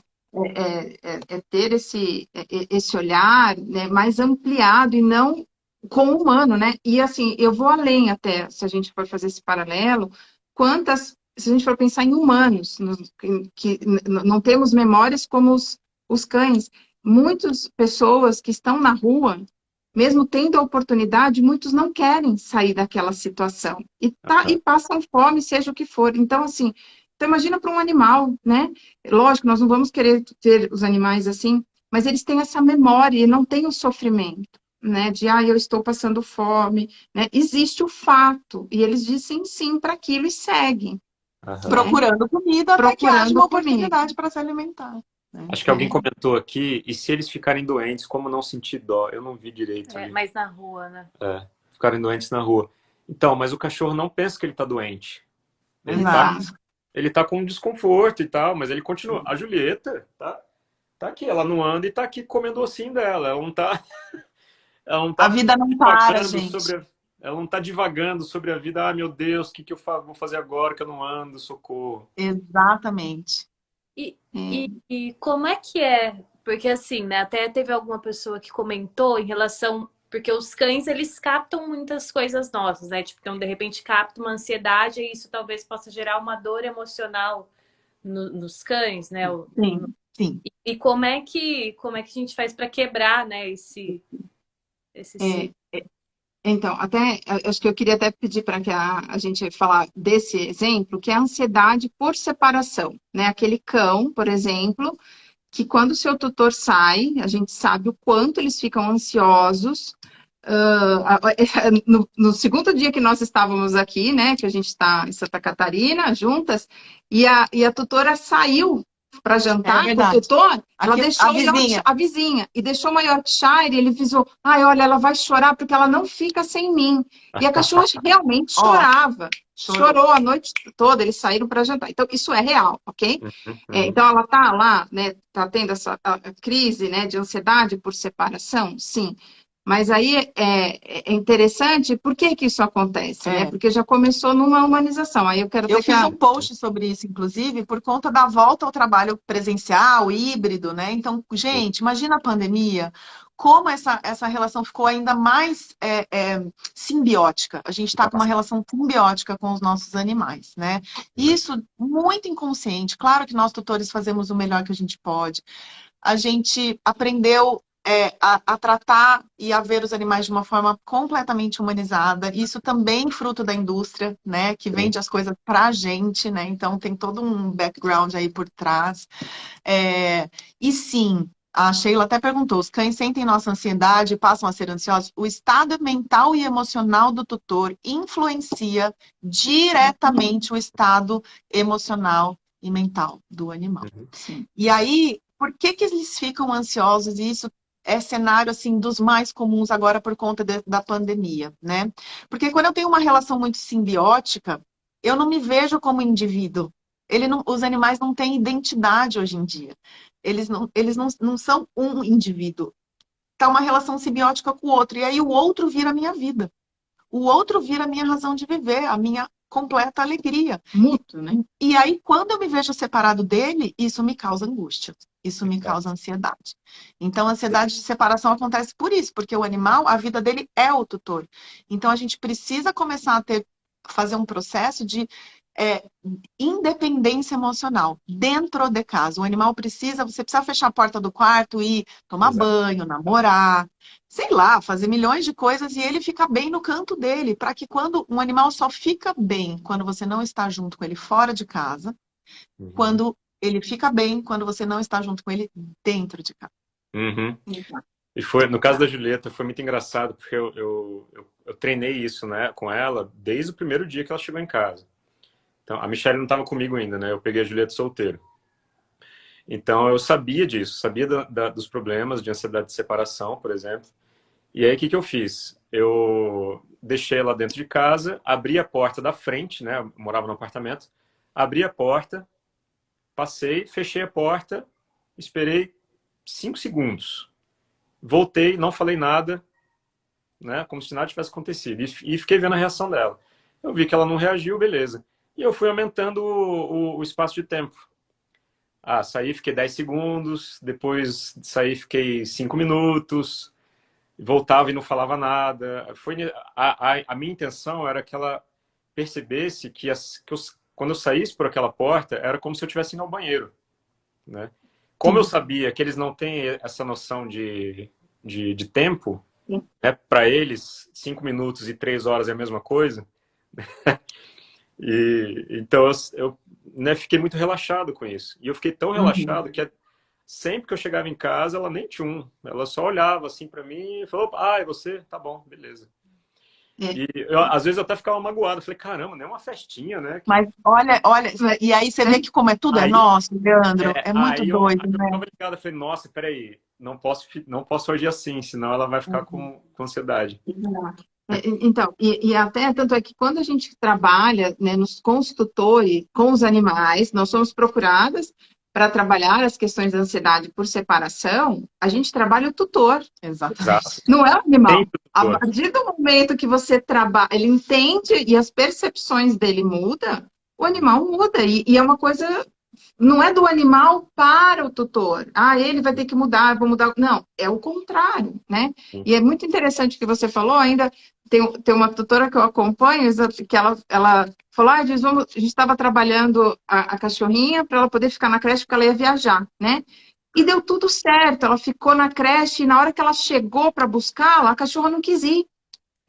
ter esse olhar, né, mais ampliado e não com o humano, né? E assim, eu vou além até, se a gente for fazer esse paralelo, se a gente for pensar em humanos, que não temos memórias como os cães, muitas pessoas que estão na rua, mesmo tendo a oportunidade, muitos não querem sair daquela situação e passam fome, seja o que for. Então, assim, imagina para um animal, né? Lógico, nós não vamos querer ter os animais assim, mas eles têm essa memória e não têm o sofrimento, né? De, eu estou passando fome, né? Existe o fato, e eles dizem sim para aquilo e seguem. Procurando comida, até que haja uma oportunidade para se alimentar. Acho que alguém comentou aqui, e se eles ficarem doentes, como não sentir dó? Eu não vi direito. Mas na rua, né? Ficarem doentes na rua. Então, mas o cachorro não pensa que ele está doente. ele tá com desconforto e tal, mas ele continua. A Julieta tá aqui, ela não anda e tá aqui comendo o ossinho dela. Ela não A tá vida não para, divagando gente. ela não tá divagando sobre a vida. Ah, meu Deus, o que que vou fazer agora que eu não ando? Socorro. Exatamente. E, É. e como é que é? Porque assim, né? Até teve alguma pessoa que comentou em relação. Porque os cães, eles captam muitas coisas nossas, né? Tipo, então, de repente, capta uma ansiedade e isso talvez possa gerar uma dor emocional nos cães, né? Sim, sim. E como é que a gente faz para quebrar, né, esse É, ciclo? então, até acho que eu queria até pedir para que a gente falar desse exemplo, que é a ansiedade por separação, né? Aquele cão, por exemplo, que quando o seu tutor sai, a gente sabe o quanto eles ficam ansiosos. No segundo dia que nós estávamos aqui, né, que a gente está em Santa Catarina, juntas, e a tutora saiu para É jantar com o verdade. tutor, ela Aqui, deixou a o vizinha. a vizinha, e deixou o Yorkshire, e ele visou, ai, olha, ela vai chorar porque ela não fica sem mim. E a cachorra realmente Ó, chorava, chorou. chorou a noite toda, eles saíram para jantar. Então, isso é real, ok? Uhum, uhum. Então, ela tá lá, né, tá tendo essa a crise, né, de ansiedade por separação, sim. Mas aí é interessante, por que que isso acontece, né? É. Porque já começou numa humanização. Aí eu quero Eu até que fiz um post sobre isso, inclusive, por conta da volta ao trabalho presencial, híbrido, né? Então, gente, imagina a pandemia, como essa relação ficou ainda mais simbiótica. A gente está com uma Nossa. relação simbiótica com os nossos animais, né? Isso muito inconsciente. Claro que nós, tutores, fazemos o melhor que a gente pode. A gente aprendeu a tratar e a ver os animais de uma forma completamente humanizada. Isso também fruto da indústria, né, que Sim. vende as coisas para a gente, né? Então tem todo um background aí por trás. E sim, a Sheila até perguntou: os cães sentem nossa ansiedade e passam a ser ansiosos? O estado mental e emocional do tutor influencia diretamente o estado emocional e mental do animal. sim. E aí, por que que eles ficam ansiosos? E isso é cenário, assim, dos mais comuns agora por conta da pandemia, né? Porque quando eu tenho uma relação muito simbiótica, eu não me vejo como indivíduo. Os animais não têm identidade hoje em dia. Eles não são um indivíduo. Tá uma relação simbiótica com o outro. E aí o outro vira a minha vida. O outro vira a minha razão de viver, a minha completa alegria. Mútuo, né? E aí, quando eu me vejo separado dele, isso me causa angústia, isso me causa ansiedade. Então, a ansiedade de separação acontece por isso, porque o animal, a vida dele é o tutor. Então, a gente precisa começar fazer um processo de é, independência emocional dentro de casa. O animal você precisa fechar a porta do quarto e tomar Exato. banho, namorar, sei lá, fazer milhões de coisas e ele fica bem no canto dele, para que quando um animal só fica bem quando você não está junto com ele fora de casa, Uhum. quando ele fica bem quando você não está junto com ele dentro de casa. Uhum. Exato. E no caso da Julieta, foi muito engraçado, porque eu treinei isso, né, com ela desde o primeiro dia que ela chegou em casa. Então, a Michelle não estava comigo ainda, né? Eu peguei a Julieta solteiro. Então, eu sabia disso, sabia dos problemas de ansiedade de separação, por exemplo. E aí, o que eu fiz? Eu deixei ela dentro de casa, abri a porta da frente, né? Eu morava no apartamento. Abri a porta, passei, fechei a porta, esperei 5 segundos. Voltei, não falei nada, né? Como se nada tivesse acontecido. E fiquei vendo a reação dela. Eu vi que ela não reagiu, beleza. E eu fui aumentando o espaço de tempo. Saí, fiquei 10 segundos, depois saí, fiquei 5 minutos, voltava e não falava nada. A minha intenção era que ela percebesse que quando eu saísse por aquela porta, era como se eu estivesse indo ao banheiro, né? Como eu sabia que eles não têm essa noção de tempo, né? Para eles, 5 minutos e 3 horas é a mesma coisa. Então eu né, fiquei muito relaxado com isso. E eu fiquei tão relaxado que sempre que eu chegava em casa, ela nem ela só olhava assim para mim e falou: é você? Tá bom, beleza. E às vezes eu até ficava magoado. Eu falei: caramba, nem uma festinha, né? Mas olha, e aí você vê que como é tudo é Aí, nosso, Leandro, é muito aí doido, eu né? ficava ligado. Eu falei: nossa, peraí, não posso agir assim, senão ela vai ficar com ansiedade. Então, e até tanto é que quando a gente trabalha, né, com os tutores, com os animais, nós somos procuradas para trabalhar as questões da ansiedade por separação, a gente trabalha o tutor, Exatamente. não é o animal. Sempre A tutor. partir do momento que você trabalha, ele entende e as percepções dele mudam, o animal muda. E é uma coisa, não é do animal para o tutor. Ah, ele vai ter que mudar, eu vou mudar. Não, é o contrário, né? E é muito interessante o que você falou, ainda tem uma tutora que eu acompanho, que ela falou, ah, a gente estava trabalhando a cachorrinha para ela poder ficar na creche porque ela ia viajar, né? E deu tudo certo, ela ficou na creche e na hora que ela chegou para buscá-la, a cachorra não quis ir.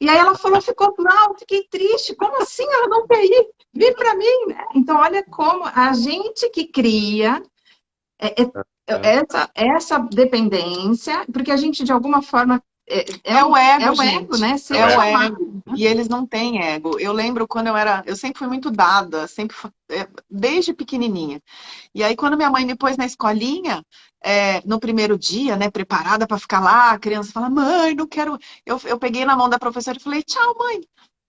E aí ela falou, ficou mal, fiquei triste. Como assim ela não quer ir? Vem para mim, né? Então, olha como a gente que cria essa dependência, porque a gente, de alguma forma, É o ego, é o gente. ego, né? Ser É o chamado. ego. E eles não têm ego. Eu lembro quando eu sempre fui muito dada, desde pequenininha. E aí, quando minha mãe me pôs na escolinha, no primeiro dia, né, preparada para ficar lá, a criança fala, mãe, não quero. Eu peguei na mão da professora e falei, tchau, mãe.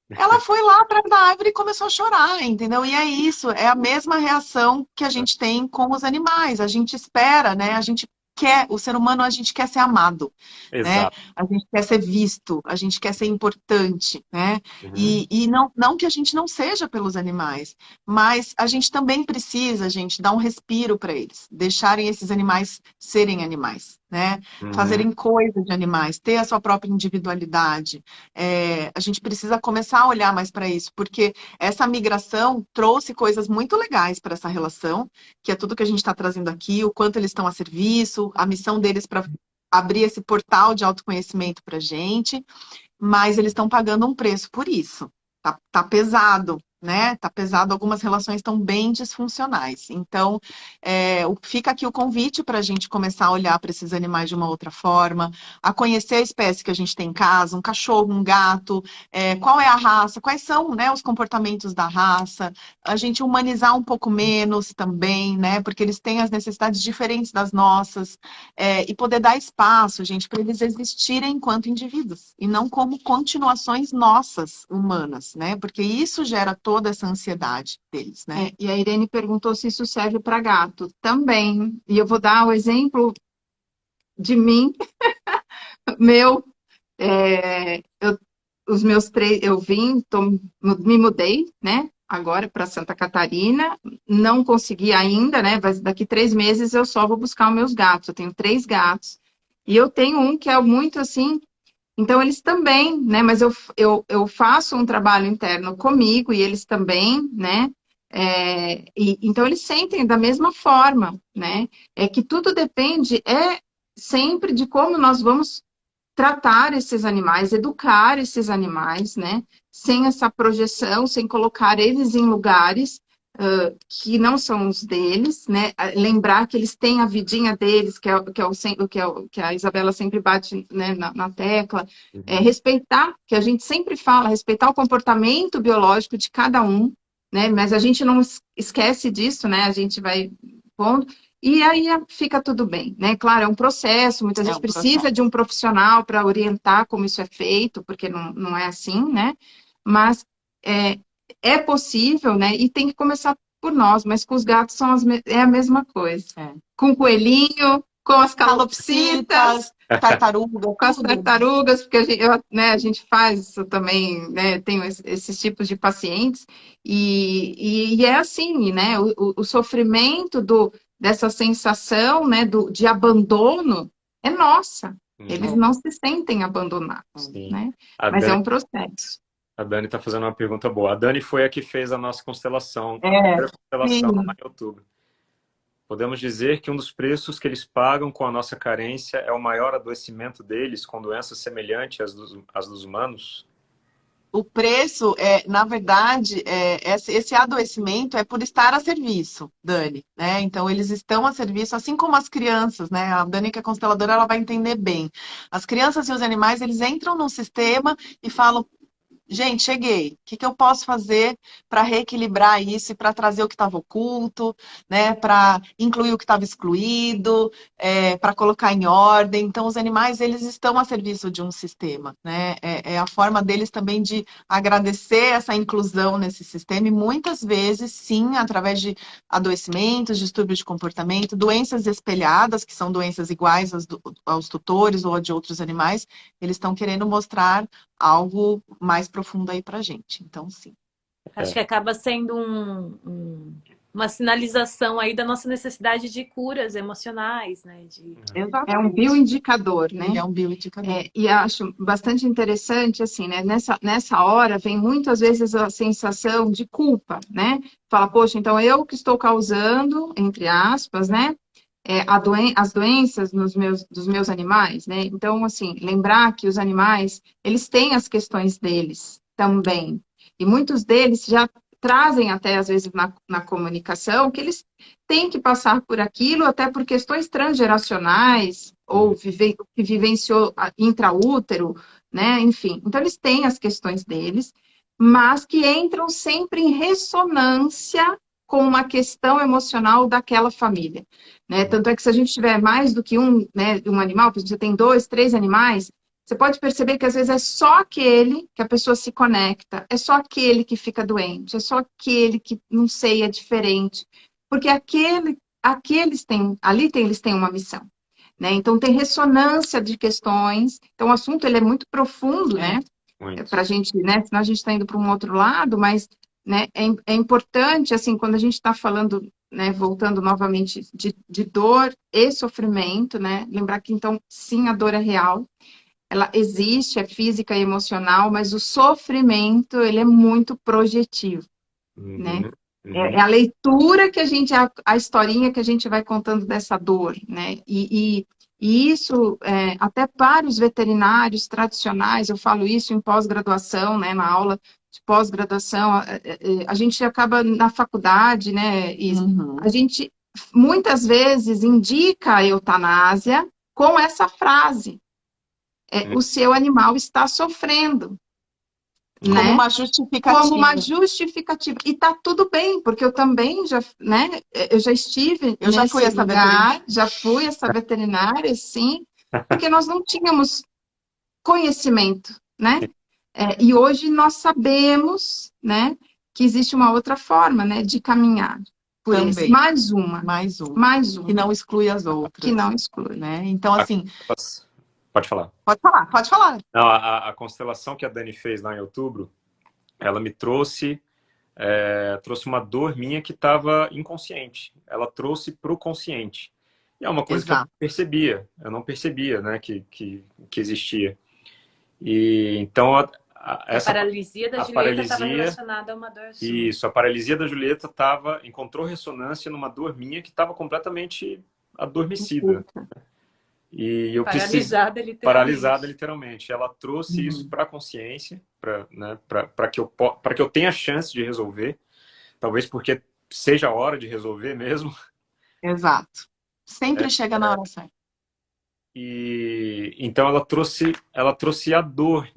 Ela foi lá atrás da árvore e começou a chorar, entendeu? E é isso, é a mesma reação que a gente tem com os animais. A gente espera, né? A gente quer, o ser humano, a gente quer ser amado, né? Exato. A gente quer ser visto, a gente quer ser importante, né? Uhum. E não que a gente não seja pelos animais, mas a gente também precisa, gente, dar um respiro para eles, deixarem esses animais serem animais, né? Uhum. Fazerem coisas de animais, ter a sua própria individualidade. A gente precisa começar a olhar mais para isso, porque essa migração trouxe coisas muito legais para essa relação, que é tudo que a gente está trazendo aqui, o quanto eles estão a serviço, a missão deles para abrir esse portal de autoconhecimento para a gente, mas eles estão pagando um preço por isso. Tá pesado, né? Tá pesado, algumas relações estão bem disfuncionais. Então, fica aqui o convite para a gente começar a olhar para esses animais de uma outra forma, a conhecer a espécie que a gente tem em casa, um cachorro, um gato, qual é a raça, quais são, né, os comportamentos da raça, a gente humanizar um pouco menos também, né? Porque eles têm as necessidades diferentes das nossas, e poder dar espaço, gente, para eles existirem enquanto indivíduos e não como continuações nossas, humanas, né? Porque isso gera toda essa ansiedade deles, né? E a Irene perguntou se isso serve para gato. Também. E eu vou dar o exemplo de mim, meu. Os meus três, me mudei, né? Agora para Santa Catarina, não consegui ainda, né? Mas daqui 3 meses eu só vou buscar os meus gatos. Eu tenho 3 gatos e eu tenho um que é muito assim. Então eles também, né? Mas eu faço um trabalho interno comigo e eles também, né? Então eles sentem da mesma forma, né? É que tudo depende sempre de como nós vamos tratar esses animais, educar esses animais, né? Sem essa projeção, sem colocar eles em lugares que não são os deles, né? Lembrar que eles têm a vidinha deles, que a Isabela sempre bate, né, na tecla. Uhum. Respeitar, que a gente sempre fala, respeitar o comportamento biológico de cada um, né? Mas a gente não esquece disso, né? A gente vai pondo. E aí fica tudo bem, né? Claro, é um processo, muitas vezes precisa de um profissional para orientar como isso é feito, porque não é assim, né? Mas é possível, né? E tem que começar por nós, mas com os gatos é a mesma coisa. Com o coelhinho, com as calopsitas, Tartaruga, com as tartarugas, porque a gente faz isso também, né? Tenho esses tipos de pacientes, e é assim, né? O sofrimento dessa sensação, né, de abandono é nossa. Eles não se sentem abandonados, Sim. né? A Mas é Dani, um processo. a Dani está fazendo uma pergunta boa. A Dani foi a que fez a nossa constelação, a É, primeira constelação sim. lá em outubro. Podemos dizer que um dos preços que eles pagam com a nossa carência é o maior adoecimento deles com doenças semelhantes às dos humanos? O preço, na verdade, esse adoecimento é por estar a serviço, Dani, né? Então, eles estão a serviço, assim como as crianças, né? A Dani, que é consteladora, ela vai entender bem. As crianças e os animais, eles entram no sistema e falam, gente, cheguei. O que que eu posso fazer para reequilibrar isso e para trazer o que estava oculto, né? Para incluir o que estava excluído, para colocar em ordem. Então, os animais, eles estão a serviço de um sistema, né? É a forma deles também de agradecer essa inclusão nesse sistema e muitas vezes, sim, através de adoecimentos, distúrbios de comportamento, doenças espelhadas, que são doenças iguais aos tutores ou a de outros animais, eles estão querendo mostrar algo mais profundo aí pra gente. Então, sim. Acho que acaba sendo uma sinalização aí da nossa necessidade de curas emocionais, né? É um bioindicador, né? Ele é um bioindicador. E acho bastante interessante, assim, né? Nessa hora vem muitas vezes a sensação de culpa, né? Fala, poxa, então eu que estou causando, entre aspas, né? As doenças dos meus animais, né? Então, assim, lembrar que os animais, eles têm as questões deles também. E muitos deles já trazem até, às vezes, na comunicação, que eles têm que passar por aquilo, até por questões transgeracionais, ou que vivenciou intraútero, né? Enfim, então eles têm as questões deles, mas que entram sempre em ressonância com uma questão emocional daquela família, né? Tanto é que se a gente tiver mais do que né, um animal, por exemplo, você tem 2, 3 animais, você pode perceber que às vezes é só aquele que a pessoa se conecta, é só aquele que fica doente, é só aquele que, não sei, é diferente. Porque eles têm uma missão, né? Então tem ressonância de questões. Então o assunto ele é muito profundo, né? Para a gente, né? Senão a gente está indo para um outro lado, mas né, é importante, assim, quando a gente está falando, né, voltando novamente de dor e sofrimento, né? Lembrar que então, sim, a dor é real. Ela existe, é física e emocional, mas o sofrimento, ele é muito projetivo, né? É a leitura que a historinha que a gente vai contando dessa dor, né? E isso, até para os veterinários tradicionais, eu falo isso em pós-graduação, né? Na aula de pós-graduação, a gente acaba na faculdade, né? A gente, muitas vezes, indica a eutanásia com essa frase. O seu animal está sofrendo. Como né? uma justificativa. Como uma justificativa. E tá tudo bem, porque eu também já, né? Eu já estive Eu já fui essa veterinária. já fui essa veterinária, sim, porque nós não tínhamos conhecimento, né? E hoje nós sabemos, né, que existe uma outra forma, né, de caminhar por isso. Mais uma. Que não exclui as outras. Que não exclui. Né? Então, assim... Pode falar. Pode falar. Não, a constelação que a Dani fez lá em outubro, ela me trouxe uma dor minha que estava inconsciente. Ela trouxe para o consciente. E é uma coisa que eu não percebia, né, que existia. E então essa paralisia da Julieta estava relacionada a uma dor sua. Isso, a paralisia da Julieta encontrou ressonância numa dor minha que estava completamente adormecida. E eu paralisada literalmente. Ela trouxe isso para a consciência, para que eu tenha a chance de resolver. Talvez porque seja a hora de resolver mesmo. Exato. Sempre chega na hora certa. E então ela trouxe a dor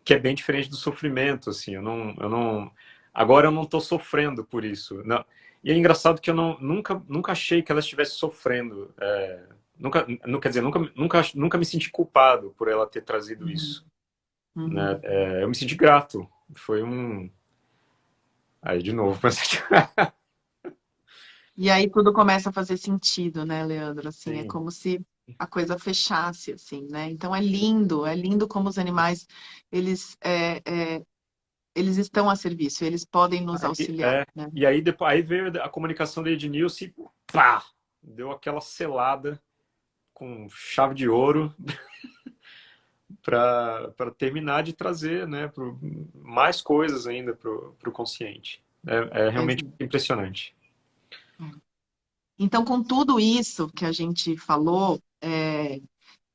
que é bem diferente do sofrimento, assim. Agora eu não estou sofrendo por isso. Não. E é engraçado que eu nunca achei que ela estivesse sofrendo. Quer dizer, nunca me senti culpado por ela ter trazido isso. Né? Eu me senti grato. Foi Aí, de novo, E aí tudo começa a fazer sentido, né, Leandro? Assim, Sim. É como se a coisa fechasse, assim, né? Então é lindo como os animais, eles estão a serviço, eles podem nos auxiliar. Né? E aí, aí veio a comunicação da Ednilson e pá! Deu aquela selada com chave de ouro para terminar de trazer, né, mais coisas ainda para o consciente. É realmente impressionante. Então, com tudo isso que a gente falou,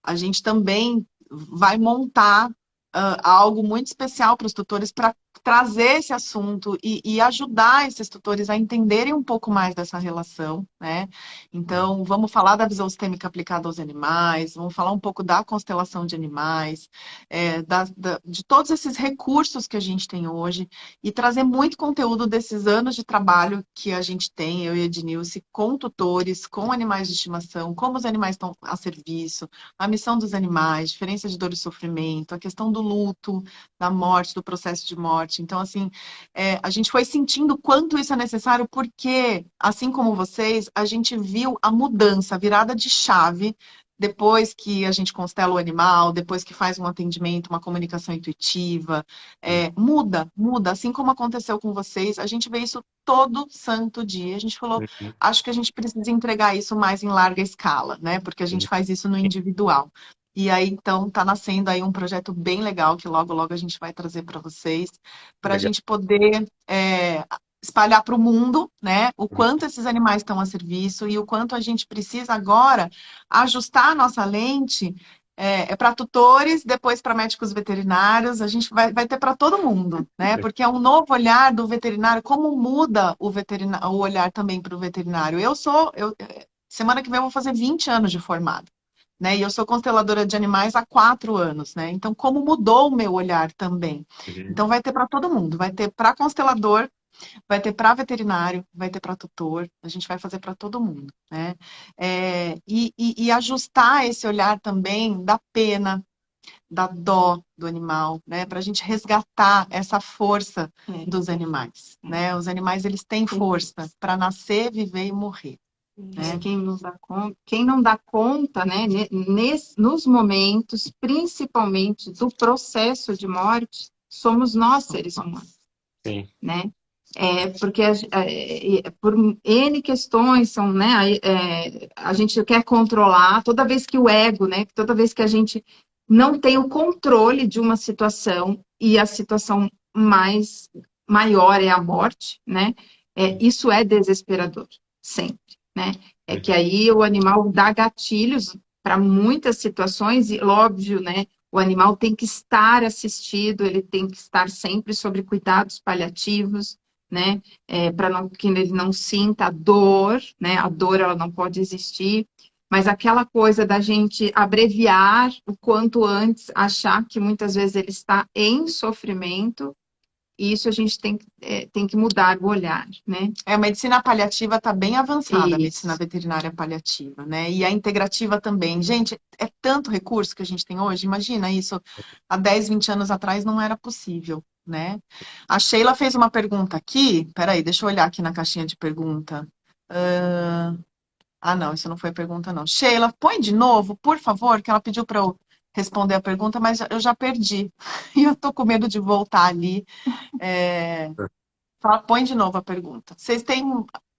a gente também vai montar algo muito especial para os tutores para trazer esse assunto e ajudar esses tutores a entenderem um pouco mais dessa relação, né? Então, vamos falar da visão sistêmica aplicada aos animais, vamos falar um pouco da constelação de animais, de todos esses recursos que a gente tem hoje e trazer muito conteúdo desses anos de trabalho que a gente tem, eu e a Ednilce, com tutores, com animais de estimação, como os animais estão a serviço, a missão dos animais, diferença de dor e sofrimento, a questão do luto, da morte, do processo de morte. Então, assim, a gente foi sentindo o quanto isso é necessário, porque, assim como vocês, a gente viu a mudança, a virada de chave, depois que a gente constela o animal, depois que faz um atendimento, uma comunicação intuitiva, muda, assim como aconteceu com vocês, a gente vê isso todo santo dia. A gente falou, Uhum. acho que a gente precisa entregar isso mais em larga escala, né? Porque a gente faz isso no individual. E aí, então, tá nascendo aí um projeto bem legal que logo, logo a gente vai trazer para vocês, para a Legal. gente poder espalhar para o mundo, né? O quanto esses animais estão a serviço e o quanto a gente precisa agora ajustar a nossa lente para tutores, depois para médicos veterinários, a gente vai ter para todo mundo, né? Porque é um novo olhar do veterinário, como muda o olhar também para o veterinário. Semana que vem eu vou fazer 20 anos de formado. Né? E eu sou consteladora de animais há 4 anos, né? Então, como mudou o meu olhar também? Uhum. Então, vai ter para todo mundo. Vai ter para constelador, vai ter para veterinário, vai ter para tutor. A gente vai fazer para todo mundo, né? E ajustar esse olhar também da pena, da dó do animal, né? Para a gente resgatar essa força dos animais, né? Os animais, eles têm força para nascer, viver e morrer. Né? Quem não dá conta, né, nos momentos, principalmente do processo de morte, somos nós, seres humanos. Sim. Né? Porque por N questões são, né, a gente quer controlar, toda vez que o ego, né, toda vez que a gente não tem o controle de uma situação e a situação maior é a morte, né, isso é desesperador, sempre. Né? É que aí o animal dá gatilhos para muitas situações e, óbvio, né? O animal tem que estar assistido, ele tem que estar sempre sob cuidados paliativos, né? Para que ele não sinta a dor, né? A dor, ela não pode existir. Mas aquela coisa da gente abreviar o quanto antes, achar que muitas vezes ele está em sofrimento, e isso a gente tem que mudar o olhar, né? A medicina paliativa está bem avançada, a Isso. medicina veterinária paliativa, né? E a integrativa também. Gente, é tanto recurso que a gente tem hoje, imagina isso, há 10, 20 anos atrás não era possível, né? A Sheila fez uma pergunta aqui, peraí, deixa eu olhar aqui na caixinha de pergunta. Não, isso não foi pergunta, não. Sheila, põe de novo, por favor, que ela pediu para eu responder a pergunta, mas eu já perdi. E eu tô com medo de voltar ali. Põe de novo a pergunta. Vocês têm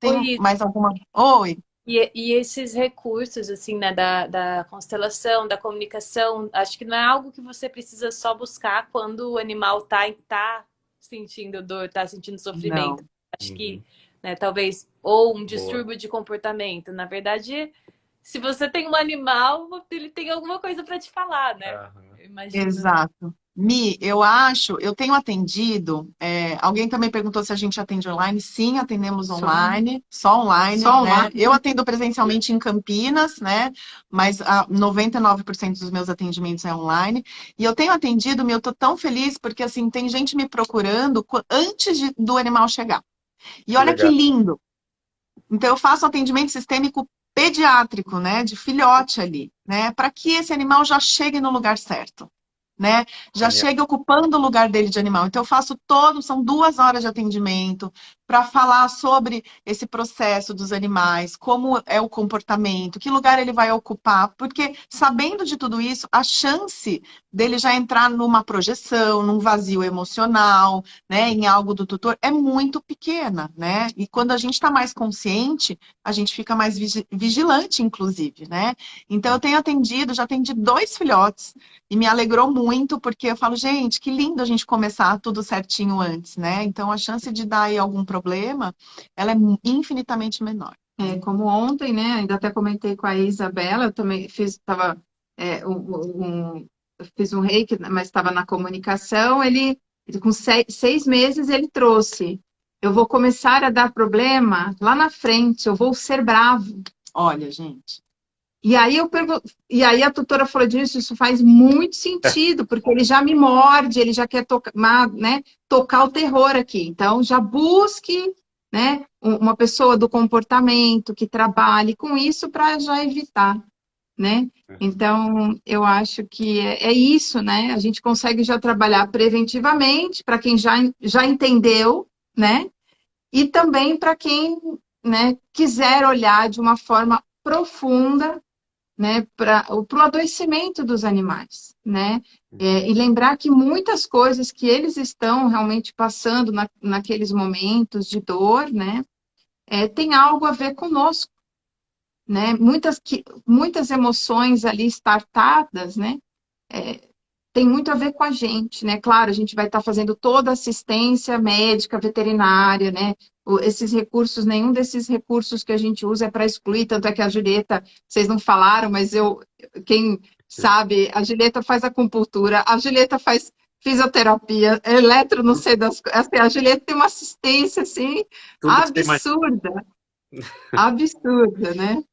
Oi. mais alguma... Oi. E esses recursos, assim, né, da constelação, da comunicação, acho que não é algo que você precisa só buscar quando o animal tá sentindo dor, tá sentindo sofrimento. Não. Acho que, né, talvez, ou um distúrbio de comportamento. Na verdade, se você tem um animal, ele tem alguma coisa para te falar, né? Eu imagino. Exato. Mi, eu tenho atendido, alguém também perguntou se a gente atende online. Sim, atendemos online, só online. Só né? online. Eu atendo presencialmente em Campinas, né? Mas 99% dos meus atendimentos é online. E eu tenho atendido, Mi, eu tô tão feliz porque, assim, tem gente me procurando antes do animal chegar. E olha que lindo. Então, eu faço atendimento sistêmico pediátrico, né? De filhote ali, né? Para que esse animal já chegue no lugar certo. Né? Já chega ocupando o lugar dele de animal. Então, eu faço são 2 horas de atendimento para falar sobre esse processo dos animais, como é o comportamento, que lugar ele vai ocupar, porque sabendo de tudo isso, a chance dele já entrar numa projeção, num vazio emocional, né, em algo do tutor, é muito pequena, né? E quando a gente está mais consciente, a gente fica mais vigilante, inclusive, né? Então, eu já atendi 2 filhotes, e me alegrou muito, porque eu falo, gente, que lindo a gente começar tudo certinho antes, né? Então, a chance de dar aí algum problema, ela é infinitamente menor. Como ontem, né? Ainda até comentei com a Isabela, eu também fiz um reiki, mas estava na comunicação, ele Com 6 meses ele trouxe: eu vou começar a dar problema lá na frente, eu vou ser bravo. Olha, gente. E aí a tutora falou disso, isso faz muito sentido, porque ele já me morde, ele já quer tocar, né, tocar o terror aqui. Então, já busque, né, uma pessoa do comportamento que trabalhe com isso para já evitar, né? Então, eu acho que é isso, né? A gente consegue já trabalhar preventivamente para quem já entendeu, né? E também para quem, né, quiser olhar de uma forma profunda, né, para o adoecimento dos animais, né? E lembrar que muitas coisas que eles estão realmente passando naqueles momentos de dor, né, tem algo a ver conosco, né? Muitas emoções ali startadas, né, tem muito a ver com a gente, né? Claro, a gente vai estar fazendo toda a assistência médica, veterinária, né? Esses recursos, nenhum desses recursos que a gente usa é para excluir, tanto é que a Julieta, vocês não falaram, mas quem sabe, a Julieta faz acupuntura, a Julieta faz fisioterapia, não sei das coisas, assim, a Julieta tem uma assistência, assim, Tudo que você imagina. absurda, né?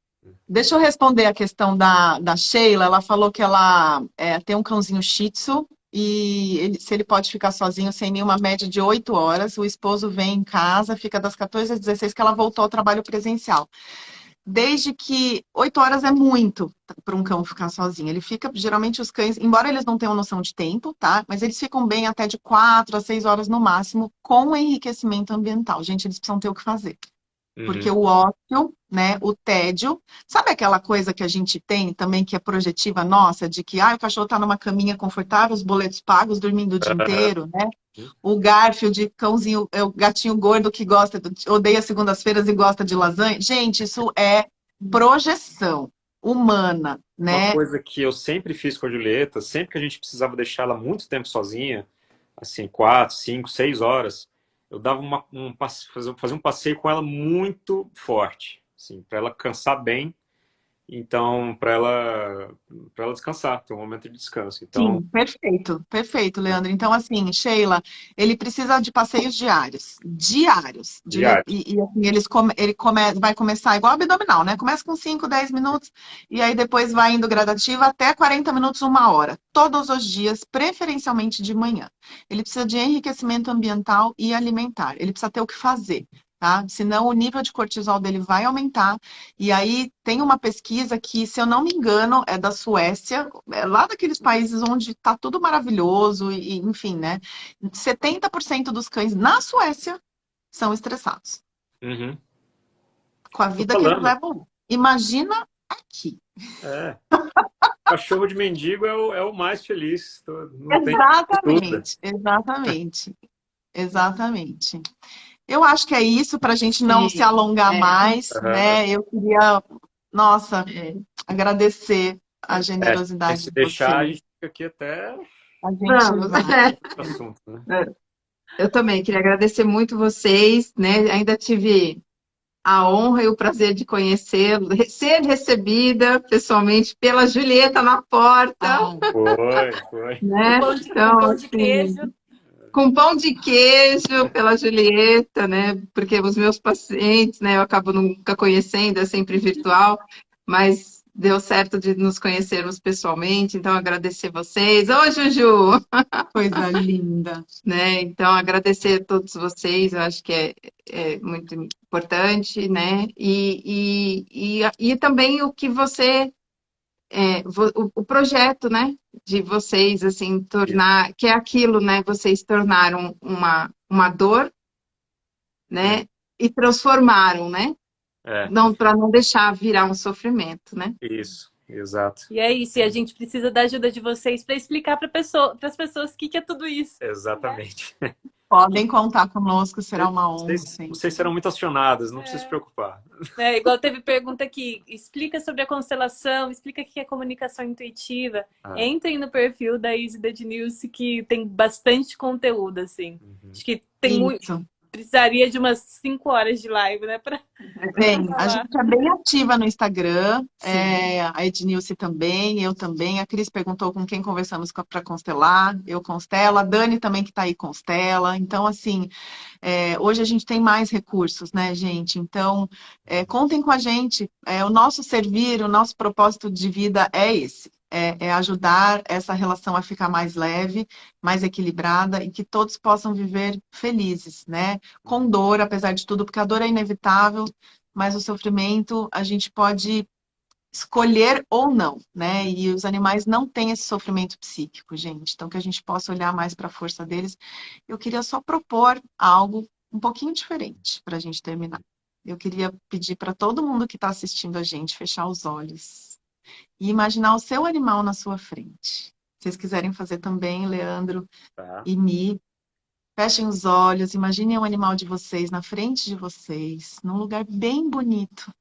Deixa eu responder a questão da Sheila. Ela falou que ela tem um cãozinho Shih Tzu e se ele pode ficar sozinho sem nenhuma média de 8 horas. O esposo vem em casa, fica das 14 às 16 que ela voltou ao trabalho presencial. Desde que 8 horas é muito para um cão ficar sozinho. Ele fica, geralmente os cães, embora eles não tenham noção de tempo, tá? Mas eles ficam bem até de 4 a 6 horas no máximo com enriquecimento ambiental. Gente, eles precisam ter o que fazer. Porque o ócio, né, o tédio, sabe aquela coisa que a gente tem também que é projetiva nossa, de que o cachorro tá numa caminha confortável, os boletos pagos, dormindo o dia inteiro, né? O Garfield, cãozinho, o gatinho gordo que odeia segundas-feiras e gosta de lasanha. Gente, isso é projeção humana, Uma né? coisa que eu sempre fiz com a Julieta, sempre que a gente precisava deixar ela muito tempo sozinha, assim, 4, 5, 6 horas, eu dava fazia um passeio com ela muito forte, assim, para ela cansar bem, então para ela descansar, ter um momento de descanso. Então, Sim, perfeito, perfeito, Leandro. Então, assim, Sheila, ele precisa de passeios diários, diário. e assim, vai começar igual abdominal, né? Começa com 5, 10 minutos, e aí depois vai indo gradativa até 40 minutos, 1 hora, todos os dias, preferencialmente de manhã. Ele precisa de enriquecimento ambiental e alimentar, ele precisa ter o que fazer. Tá? Senão o nível de cortisol dele vai aumentar. E aí tem uma pesquisa que, se eu não me engano, é da Suécia, lá daqueles países onde está tudo maravilhoso, e enfim, né? 70% dos cães na Suécia são estressados Uhum. com a Tô vida que eles falando, levam. Imagina aqui. é, cachorro de mendigo é o mais feliz, não tem dúvida. Exatamente, exatamente, exatamente. Eu acho que é isso para a gente não se alongar mais, Aham. né? Eu queria, nossa, agradecer a Se generosidade de deixar, a vocês. gente fica aqui até A gente Vamos. vai. outro assunto, né? Eu também queria agradecer muito vocês, né? Ainda tive a honra e o prazer de conhecê-lo, ser recebida pessoalmente pela Julieta na porta, Ah, Foi. né? Com Então, pão de assim, queijo. com pão de queijo pela Julieta, né? Porque os meus pacientes, né, eu acabo nunca conhecendo, é sempre virtual, mas deu certo de nos conhecermos pessoalmente, então agradecer vocês. Ô, Juju! coisa linda. Né? Então, agradecer a todos vocês, eu acho que é muito importante, né? E também o que você, o projeto, né? De vocês, assim, tornar, que é aquilo, né? Vocês tornaram uma dor, Hum, né? E transformaram, né? É, Não, para não deixar virar um sofrimento, né? isso, exato. E é isso, e a gente precisa da ajuda de vocês para explicar para as pessoas o que, que é tudo isso. Exatamente. Podem contar conosco, será uma honra Vocês sempre. serão muito acionadas, não precisa se preocupar. Igual teve pergunta aqui, explica sobre a constelação, explica o que é comunicação intuitiva. Ah, Entrem no perfil da Easy Nilce, que tem bastante conteúdo, assim. uhum. Acho que tem muito. Isso. precisaria de umas 5 horas de live, né? Pra Bem, a falar. gente é bem ativa no Instagram, Sim. a Ednilce também, eu também. A Cris perguntou com quem conversamos para constelar, eu constelo, a Dani também que está aí constela. Então, assim, hoje a gente tem mais recursos, né, gente? Então, contem com a gente. O nosso servir, o nosso propósito de vida é esse. É ajudar essa relação a ficar mais leve, mais equilibrada e que todos possam viver felizes, né? Com dor, apesar de tudo, porque a dor é inevitável, mas o sofrimento a gente pode escolher ou não, né? E os animais não têm esse sofrimento psíquico, gente. Então, que a gente possa olhar mais para a força deles. Eu queria só propor algo um pouquinho diferente para a gente terminar. Eu queria pedir para todo mundo que está assistindo a gente fechar os olhos e imaginar o seu animal na sua frente. Se vocês quiserem fazer também, Leandro Tá. e Mi, fechem os olhos, imaginem o animal de vocês na frente de vocês, num lugar bem bonito.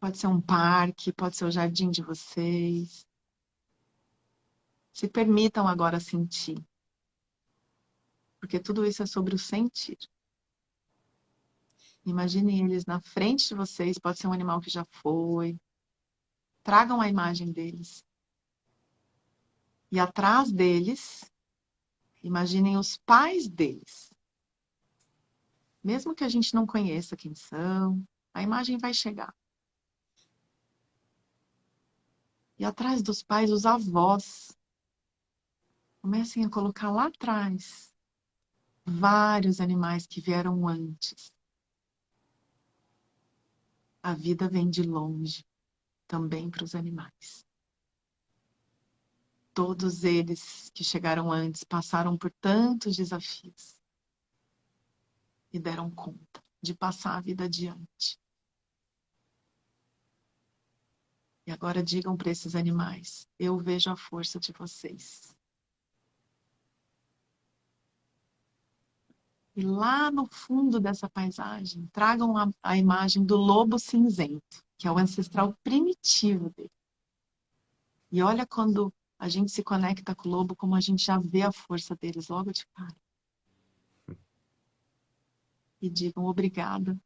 Pode ser um parque, pode ser o jardim de vocês. Se permitam agora sentir, porque tudo isso é sobre o sentir. Imaginem eles na frente de vocês, pode ser um animal que já foi. Tragam a imagem deles. E atrás deles, imaginem os pais deles. Mesmo que a gente não conheça quem são, a imagem vai chegar. E atrás dos pais, os avós. Comecem a colocar lá atrás vários animais que vieram antes. A vida vem de longe, também para os animais. Todos eles que chegaram antes passaram por tantos desafios e deram conta de passar a vida adiante. E agora digam para esses animais: eu vejo a força de vocês. E lá no fundo dessa paisagem, tragam a imagem do lobo cinzento, que é o ancestral primitivo dele. E olha quando a gente se conecta com o lobo, como a gente já vê a força deles logo de cara. E digam obrigada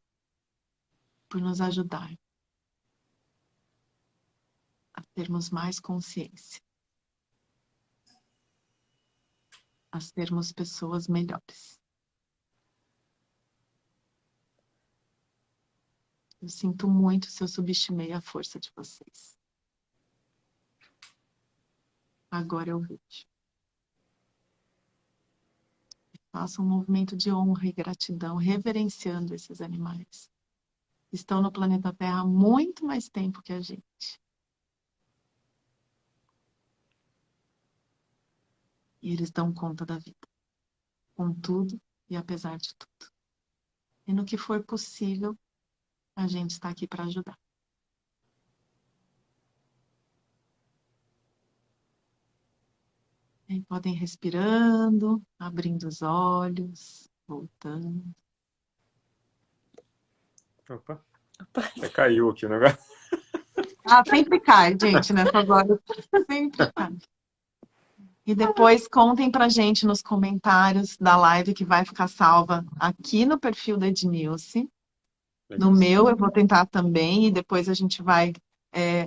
por nos ajudar a termos mais consciência, a sermos pessoas melhores. Eu sinto muito se eu subestimei a força de vocês. Agora eu vejo. Faça um movimento de honra e gratidão, reverenciando esses animais. Estão no planeta Terra há muito mais tempo que a gente. E eles dão conta da vida, com tudo e apesar de tudo. E no que for possível, a gente está aqui para ajudar. E podem ir respirando, abrindo os olhos, voltando. Opa. Até caiu aqui o negócio. Ah, sempre cai, gente, nessas horas. Sempre cai. E depois contem pra gente nos comentários da live que vai ficar salva aqui no perfil da Ednilce. No meu eu vou tentar também, e depois a gente vai,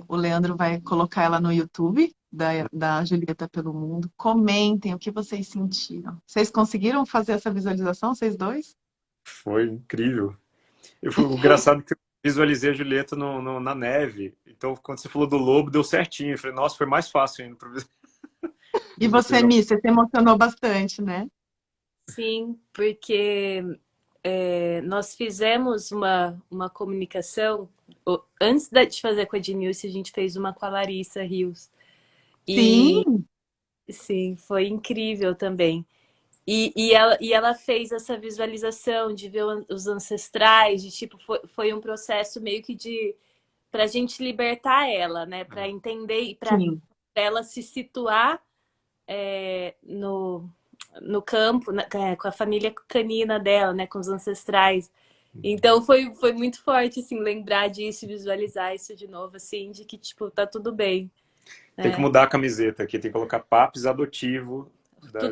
o Leandro vai colocar ela no YouTube, da Julieta pelo Mundo. Comentem o que vocês sentiram. Vocês conseguiram fazer essa visualização, vocês dois? Foi incrível. O engraçado é que eu visualizei a Julieta na neve. Então, quando você falou do lobo, deu certinho. Eu falei, nossa, foi mais fácil ainda para E você, Mi, você se emocionou bastante, né? Sim, porque nós fizemos uma comunicação. Antes de fazer com a Ednilce, a gente fez uma com a Larissa Rios. E Sim, sim, foi incrível também. E ela fez essa visualização de ver os ancestrais, de tipo, foi um processo meio que pra gente libertar ela, né? Pra entender e pra sim. ela se situar no campo, com a família canina dela, né? Com os ancestrais. Então foi muito forte, assim, lembrar disso, visualizar isso de novo, assim, de que, tipo, tá tudo bem. Tem que Né? mudar a camiseta aqui, tem que colocar Papis adotivo. Tutor.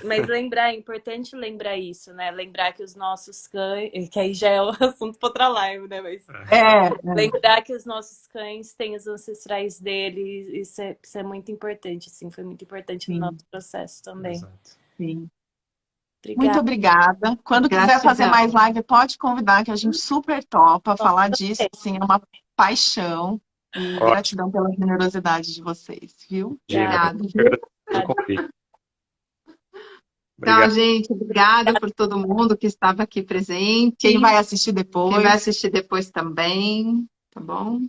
Mas lembrar, é importante lembrar isso, né? Lembrar que os nossos cães, que aí já é o assunto para outra live, né? Mas lembrar que os nossos cães têm os ancestrais deles, isso é muito importante, assim, foi muito importante no nosso processo também. Exato. Sim. Obrigada. Muito obrigada. Quando quiser fazer mais live, pode convidar, que a gente super topa falar disso, assim, é uma paixão. E Ótimo. gratidão pela generosidade de vocês, viu? Obrigada. Pelo convite. Então, Obrigado. gente, obrigada por todo mundo que estava aqui presente. Quem vai assistir depois. Quem vai assistir depois também, tá bom?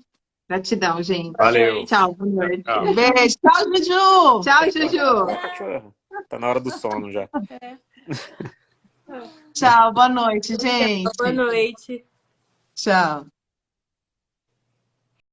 Gratidão, gente. Valeu. Tchau, boa noite. Tchau. Beijo. Tchau, Juju. Tchau, Juju. Cachorro. Tá na hora do sono já. Tchau, boa noite, gente. Boa noite. Tchau.